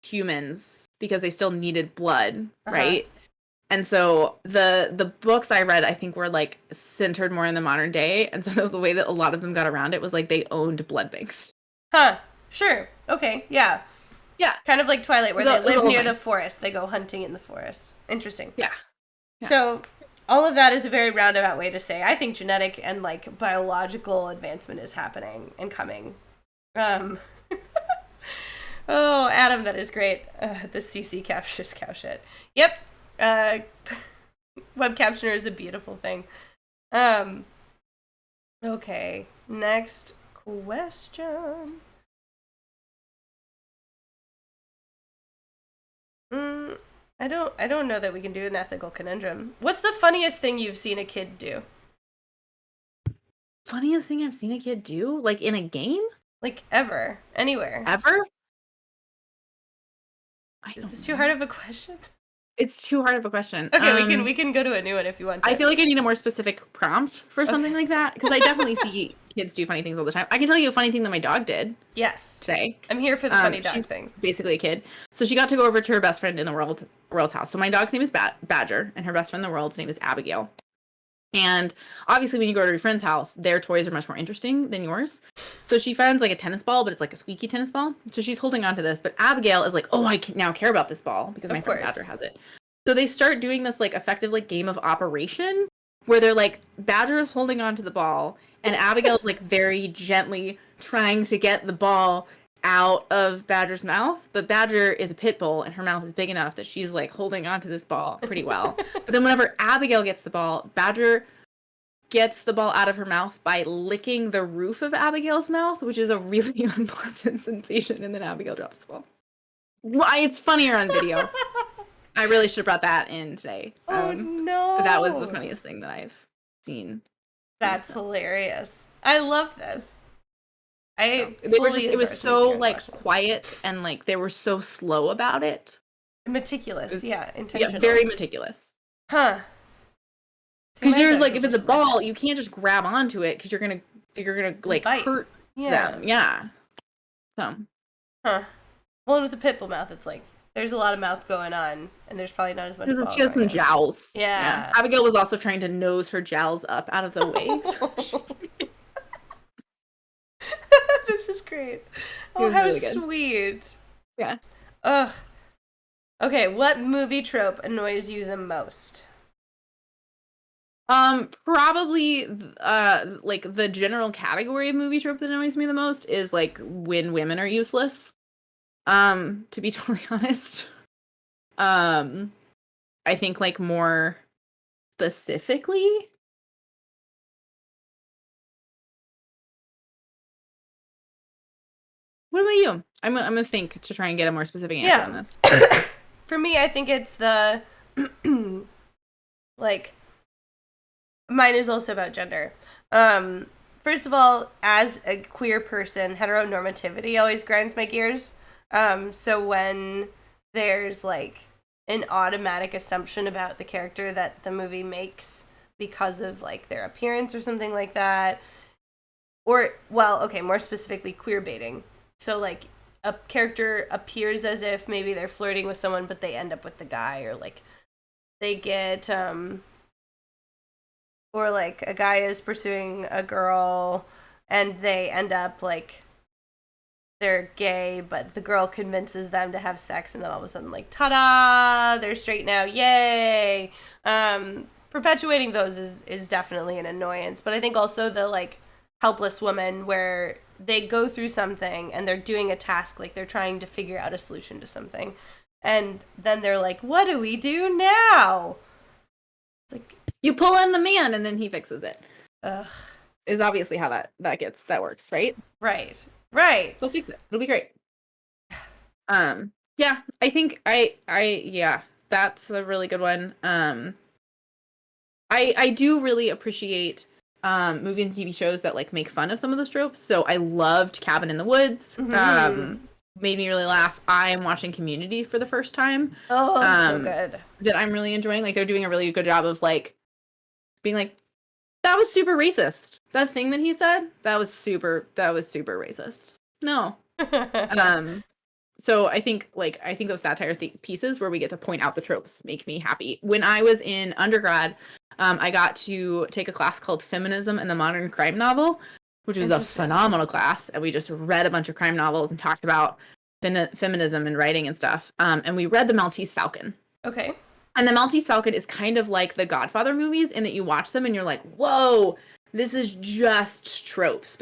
Speaker 2: humans because they still needed blood, right? And so the books I read, I think, were like centered more in the modern day, and so the way that a lot of them got around it was like they owned blood banks.
Speaker 1: Sure. Okay. Yeah. Kind of like Twilight, where they live near the forest. They go hunting in the forest. Interesting.
Speaker 2: Yeah.
Speaker 1: So all of that is a very roundabout way to say I think genetic and like biological advancement is happening and coming. Oh, Adam, that is great. The CC captures cow shit. Yep. Web captioner is a beautiful thing. Okay. Next question. I don't know that we can do an ethical conundrum. What's the funniest thing you've seen a kid do?
Speaker 2: Funniest thing I've seen a kid do? Like in a game?
Speaker 1: Like ever. Anywhere.
Speaker 2: Ever?
Speaker 1: Is this too hard of a question?
Speaker 2: It's too hard of a question.
Speaker 1: Okay, we can go to a new one if you want to.
Speaker 2: I feel like I need a more specific prompt for something like that, because I definitely see kids do funny things all the time. I can tell you a funny thing that my dog did.
Speaker 1: Yes.
Speaker 2: Today.
Speaker 1: I'm here for the funny dog things.
Speaker 2: Basically a kid. So she got to go over to her best friend in the world's house. So my dog's name is Badger, and her best friend in the world's name is Abigail. And obviously when you go to your friend's house, their toys are much more interesting than yours. So she finds like a tennis ball, but it's like a squeaky tennis ball. So she's holding on to this, but Abigail is like, oh, I now care about this ball because my friend Badger has it. So they start doing this like effective like game of operation where they're like, Badger is holding on to the ball and Abigail's like very gently trying to get the ball out of Badger's mouth, but Badger is a pit bull and her mouth is big enough that she's like holding onto this ball pretty well. But then whenever Abigail gets the ball, Badger gets the ball out of her mouth by licking the roof of Abigail's mouth, which is a really unpleasant sensation, and then Abigail drops the ball. Why? It's funnier on video. I really should have brought that in today.
Speaker 1: Oh no.
Speaker 2: But that was the funniest thing that I've seen.
Speaker 1: That's hilarious. I love this.
Speaker 2: It was so like quiet and like they were so slow about it.
Speaker 1: Meticulous, intentional.
Speaker 2: Yeah, very meticulous.
Speaker 1: Huh.
Speaker 2: Because there's like if it's a ball, you can't just grab onto it because you're gonna like hurt them. Yeah. So.
Speaker 1: Huh. Well, with the pit bull mouth, it's like there's a lot of mouth going on, and there's probably not as much ball.
Speaker 2: She had some jowls.
Speaker 1: Yeah.
Speaker 2: Abigail was also trying to nose her jowls up out of the way.
Speaker 1: This is great. Oh, how really sweet.
Speaker 2: Yeah.
Speaker 1: Ugh. Okay, what movie trope annoys you the most?
Speaker 2: Probably like the general category of movie trope that annoys me the most is like when women are useless. To be totally honest. I think like more specifically, what about you? I'm gonna think to try and get a more specific answer on this.
Speaker 1: For me, I think it's the like mine is also about gender. First of all, as a queer person, heteronormativity always grinds my gears. So when there's like an automatic assumption about the character that the movie makes because of like their appearance or something like that, or well, okay, more specifically queer baiting. So like a character appears as if maybe they're flirting with someone, but they end up with the guy, or like they get or like a guy is pursuing a girl and they end up like they're gay, but the girl convinces them to have sex, and then all of a sudden, like, ta-da, they're straight now, yay! Perpetuating those is definitely an annoyance, but I think also the, like, helpless woman where they go through something and they're doing a task, like they're trying to figure out a solution to something, and then they're like, what do we do now? It's like...
Speaker 2: You pull in the man, and then he fixes it.
Speaker 1: Ugh.
Speaker 2: Is obviously how that works, right?
Speaker 1: Right. Right.
Speaker 2: So fix it. It'll be great. Yeah, I think yeah, that's a really good one. I do really appreciate movies and TV shows that like make fun of some of those tropes. So I loved Cabin in the Woods.
Speaker 1: Mm-hmm.
Speaker 2: Made me really laugh. I'm watching Community for the first time.
Speaker 1: Oh, so
Speaker 2: Um,
Speaker 1: good.
Speaker 2: that I'm really enjoying. Like they're doing a really good job of like being like, that was super racist. That thing that he said, that was super racist. No. Um, so I think those satire pieces where we get to point out the tropes make me happy. When I was in undergrad, I got to take a class called Feminism and the Modern Crime Novel, which was a
Speaker 1: Interesting.
Speaker 2: phenomenal class, and we just read a bunch of crime novels and talked about feminism and writing and stuff. And we read The Maltese Falcon.
Speaker 1: Okay.
Speaker 2: And The Maltese Falcon is kind of like the Godfather movies in that you watch them and you're like, whoa, this is just tropes.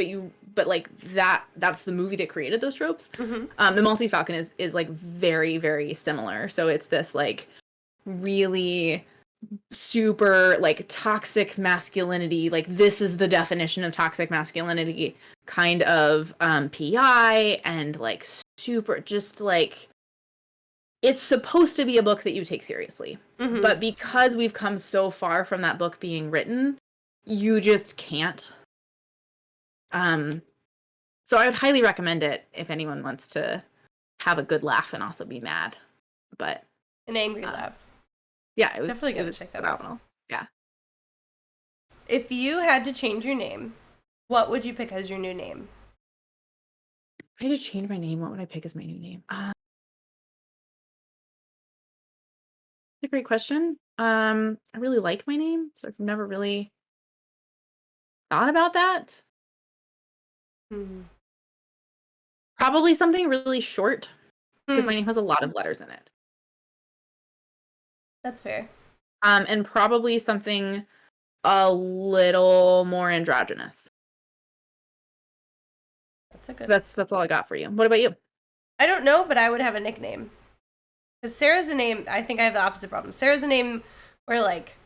Speaker 2: But like that's the movie that created those tropes.
Speaker 1: Mm-hmm.
Speaker 2: The Maltese Falcon is like very, very similar. So it's this like really super like toxic masculinity, like this is the definition of toxic masculinity kind of PI, and like super just like it's supposed to be a book that you take seriously.
Speaker 1: Mm-hmm.
Speaker 2: But because we've come so far from that book being written, you just can't. So I would highly recommend it if anyone wants to have a good laugh and also be mad. But
Speaker 1: An angry laugh.
Speaker 2: yeah,
Speaker 1: Definitely
Speaker 2: it
Speaker 1: gotta
Speaker 2: was
Speaker 1: check that
Speaker 2: phenomenal.
Speaker 1: out.
Speaker 2: Yeah.
Speaker 1: If you had to change your name, what would you pick as your new name?
Speaker 2: If I had to change my name, what would I pick as my new name? A great question. I really like my name, so I've never really thought about that.
Speaker 1: Hmm.
Speaker 2: Probably something really short because
Speaker 1: Hmm.
Speaker 2: my name has a lot of letters in it.
Speaker 1: That's fair.
Speaker 2: And probably something a little more androgynous.
Speaker 1: That's a good.
Speaker 2: That's all I got for you. What about you?
Speaker 1: I don't know, but I would have a nickname. Because Sarah's a name, I think I have the opposite problem. Sarah's a name where, like,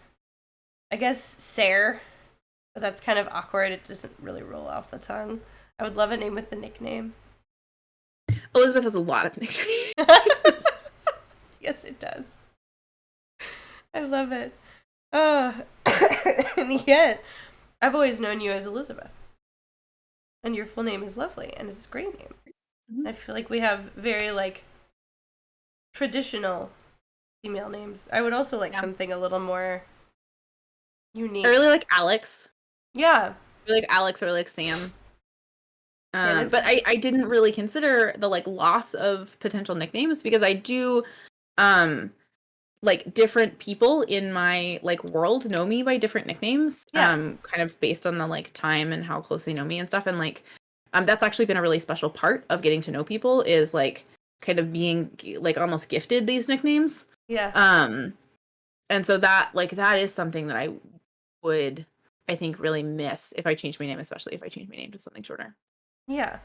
Speaker 1: I guess Sarah, but that's kind of awkward. It doesn't really roll off the tongue. I would love a name with the nickname.
Speaker 2: Elizabeth has a lot of nicknames.
Speaker 1: Yes, it does. I love it. Uh, and yet, I've always known you as Elizabeth. And your full name is lovely, and it's a great name.
Speaker 2: Mhm.
Speaker 1: I feel like we have very, like, traditional female names. I would also like
Speaker 2: Yeah.
Speaker 1: something a little more unique.
Speaker 2: I really like Alex.
Speaker 1: Yeah.
Speaker 2: I really like Alex or like Sam.
Speaker 1: Sam is
Speaker 2: But
Speaker 1: good.
Speaker 2: I didn't really consider the like loss of potential nicknames because I do like different people in my like world know me by different nicknames.
Speaker 1: Yeah.
Speaker 2: Kind of based on the like time and how close they know me and stuff. And like that's actually been a really special part of getting to know people is like kind of being like almost gifted these nicknames.
Speaker 1: Yeah.
Speaker 2: And so that like that is something that I would I think really miss if I change my name, especially if I change my name to something shorter.
Speaker 1: Yeah.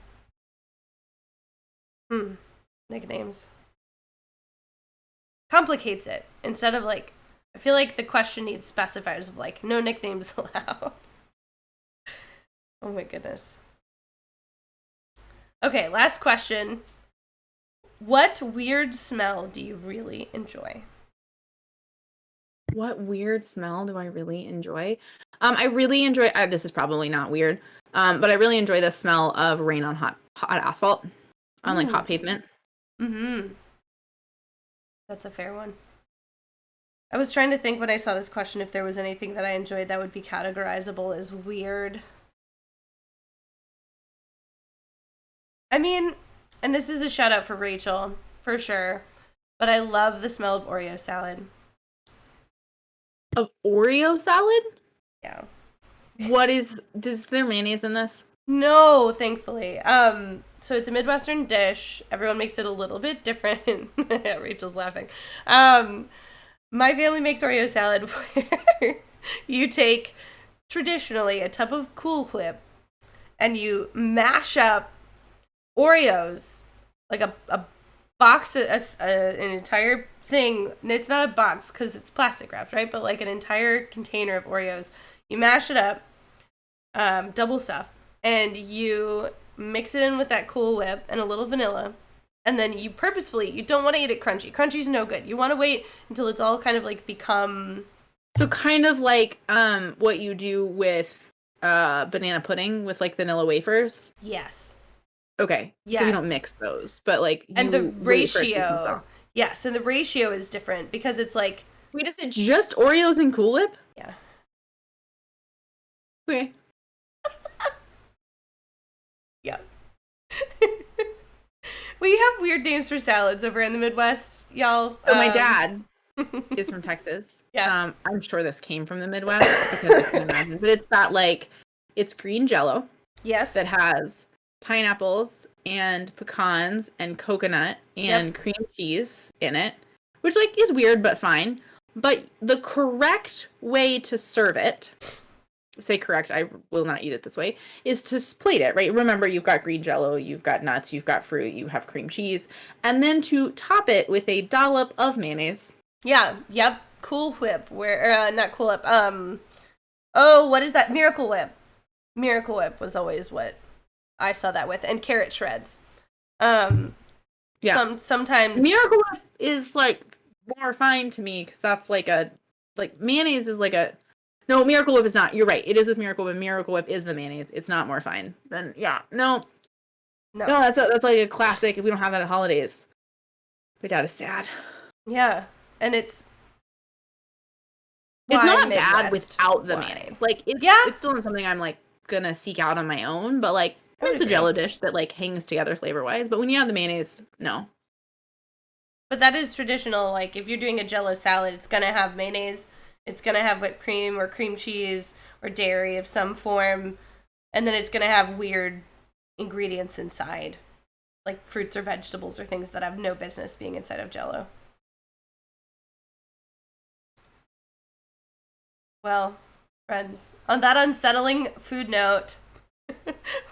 Speaker 1: Nicknames. Complicates it. Instead of like, I feel like the question needs specifiers of like, no nicknames allowed. Oh my goodness. Okay, last question. What weird smell do you really enjoy?
Speaker 2: What weird smell do I really enjoy? I really enjoy. This is probably not weird, but I really enjoy the smell of rain on hot asphalt, on like hot
Speaker 1: Ooh.
Speaker 2: pavement.
Speaker 1: Mm-hmm. That's a fair one. I was trying to think when I saw this question if there was anything that I enjoyed that would be categorizable as weird. I mean, and this is a shout out for Rachel, for sure, but I love the smell of Oreo salad.
Speaker 2: Of Oreo salad?
Speaker 1: Yeah.
Speaker 2: What is there mayonnaise in this?
Speaker 1: No, thankfully. So it's a Midwestern dish. Everyone makes it a little bit different. Rachel's laughing. My family makes Oreo salad where you take traditionally a tub of Cool Whip and you mash up Oreos, like a box, an entire thing. It's not a box because it's plastic wrapped, right? But like an entire container of Oreos. You mash it up, double stuff, and you mix it in with that Cool Whip and a little vanilla, And then you purposefully, you don't want to eat it crunchy. Crunchy's no good. You want to wait until it's all kind of like become...
Speaker 2: So kind of like what you do with banana pudding with like vanilla wafers.
Speaker 1: Yes.
Speaker 2: Okay.
Speaker 1: Yes.
Speaker 2: So you don't mix those, but like you
Speaker 1: and the
Speaker 2: wait for it to be
Speaker 1: ratio.
Speaker 2: soft.
Speaker 1: Yes, and the ratio is different because it's like...
Speaker 2: Wait, is it just Oreos and Cool Whip?
Speaker 1: Yeah.
Speaker 2: Okay.
Speaker 1: Yeah. We have weird names for salads over in the Midwest, y'all.
Speaker 2: So my dad is from Texas.
Speaker 1: Yeah.
Speaker 2: I'm sure this came from the Midwest because I can imagine. But it's that like it's green jello.
Speaker 1: Yes.
Speaker 2: That has pineapples and pecans and coconut and cream cheese in it, which like is weird but fine. But the correct way to serve it, say correct, I will not eat it this way, is to plate it, right? Remember, you've got green jello, you've got nuts, you've got fruit, you have cream cheese, and then to top it with a dollop of mayonnaise.
Speaker 1: Yeah, yep. Cool Whip, not Cool Whip, oh, what is that? Miracle Whip. Miracle Whip was always what I saw that with, and carrot shreds.
Speaker 2: Yeah.
Speaker 1: Sometimes
Speaker 2: Miracle Whip is like more fine to me because that's like mayonnaise is like a... No, Miracle Whip is not. You're right. It is with Miracle Whip. Miracle Whip is the mayonnaise. It's not more fine. Then yeah, no, that's like a classic. If we don't have that at holidays, my dad is sad.
Speaker 1: Yeah, and it's
Speaker 2: not bad without the mayonnaise. Like it's still not something I'm like gonna seek out on my own. But like it's a Jello dish that like hangs together flavor wise. But when you have the mayonnaise, no.
Speaker 1: But that is traditional. Like if you're doing a Jello salad, it's gonna have mayonnaise. It's going to have whipped cream or cream cheese or dairy of some form. And then it's going to have weird ingredients inside, like fruits or vegetables or things that have no business being inside of Jell-O. Well, friends, on that unsettling food note,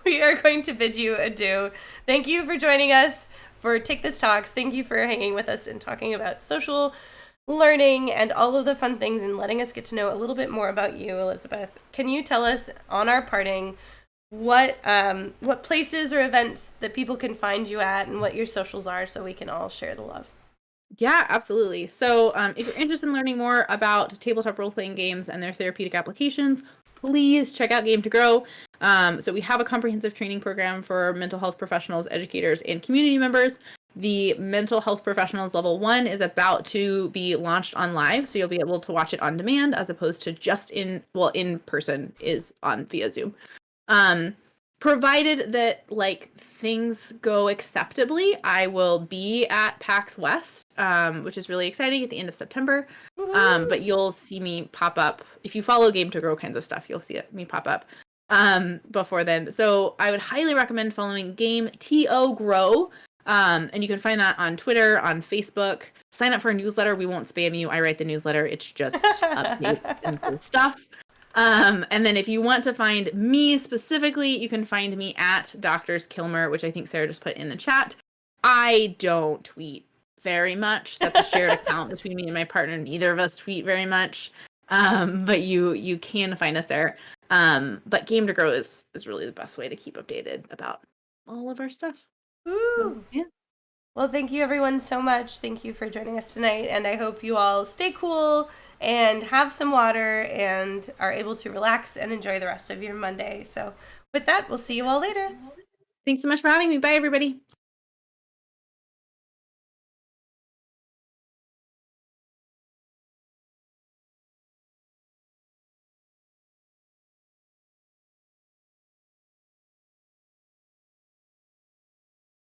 Speaker 1: we are going to bid you adieu. Thank you for joining us for Take This Talks. Thank you for hanging with us and talking about social learning and all of the fun things and letting us get to know a little bit more about you, Elizabeth. Can you tell us on our parting what places or events that people can find you at and what your socials are so we can all share the love?
Speaker 2: Yeah, absolutely. So if you're interested in learning more about tabletop role-playing games and their therapeutic applications, please check out Game to Grow. So we have a comprehensive training program for mental health professionals, educators, and community members. The mental health professionals level 1 is about to be launched on live, so you'll be able to watch it on demand as opposed to just in person is on via Zoom. Provided that like things go acceptably, I will be at PAX West, which is really exciting at the end of September. But you'll see me pop up if you follow Game to Grow kinds of stuff. You'll see me pop up before then. So I would highly recommend following Game to Grow. And you can find that on Twitter, on Facebook. Sign up for a newsletter. We won't spam you. I write the newsletter. It's just updates and cool stuff. And then if you want to find me specifically, you can find me at Doctors Kilmer, which I think Sarah just put in the chat. I don't tweet very much. That's a shared account between me and my partner. Neither of us tweet very much. But you can find us there. But Game to Grow is really the best way to keep updated about all of our stuff.
Speaker 1: Ooh.
Speaker 2: Yeah.
Speaker 1: Well, thank you everyone so much. Thank you for joining us tonight, and I hope you all stay cool and have some water and are able to relax and enjoy the rest of your Monday. So with that, we'll see you all later.
Speaker 2: Thanks so much for having me. Bye, everybody.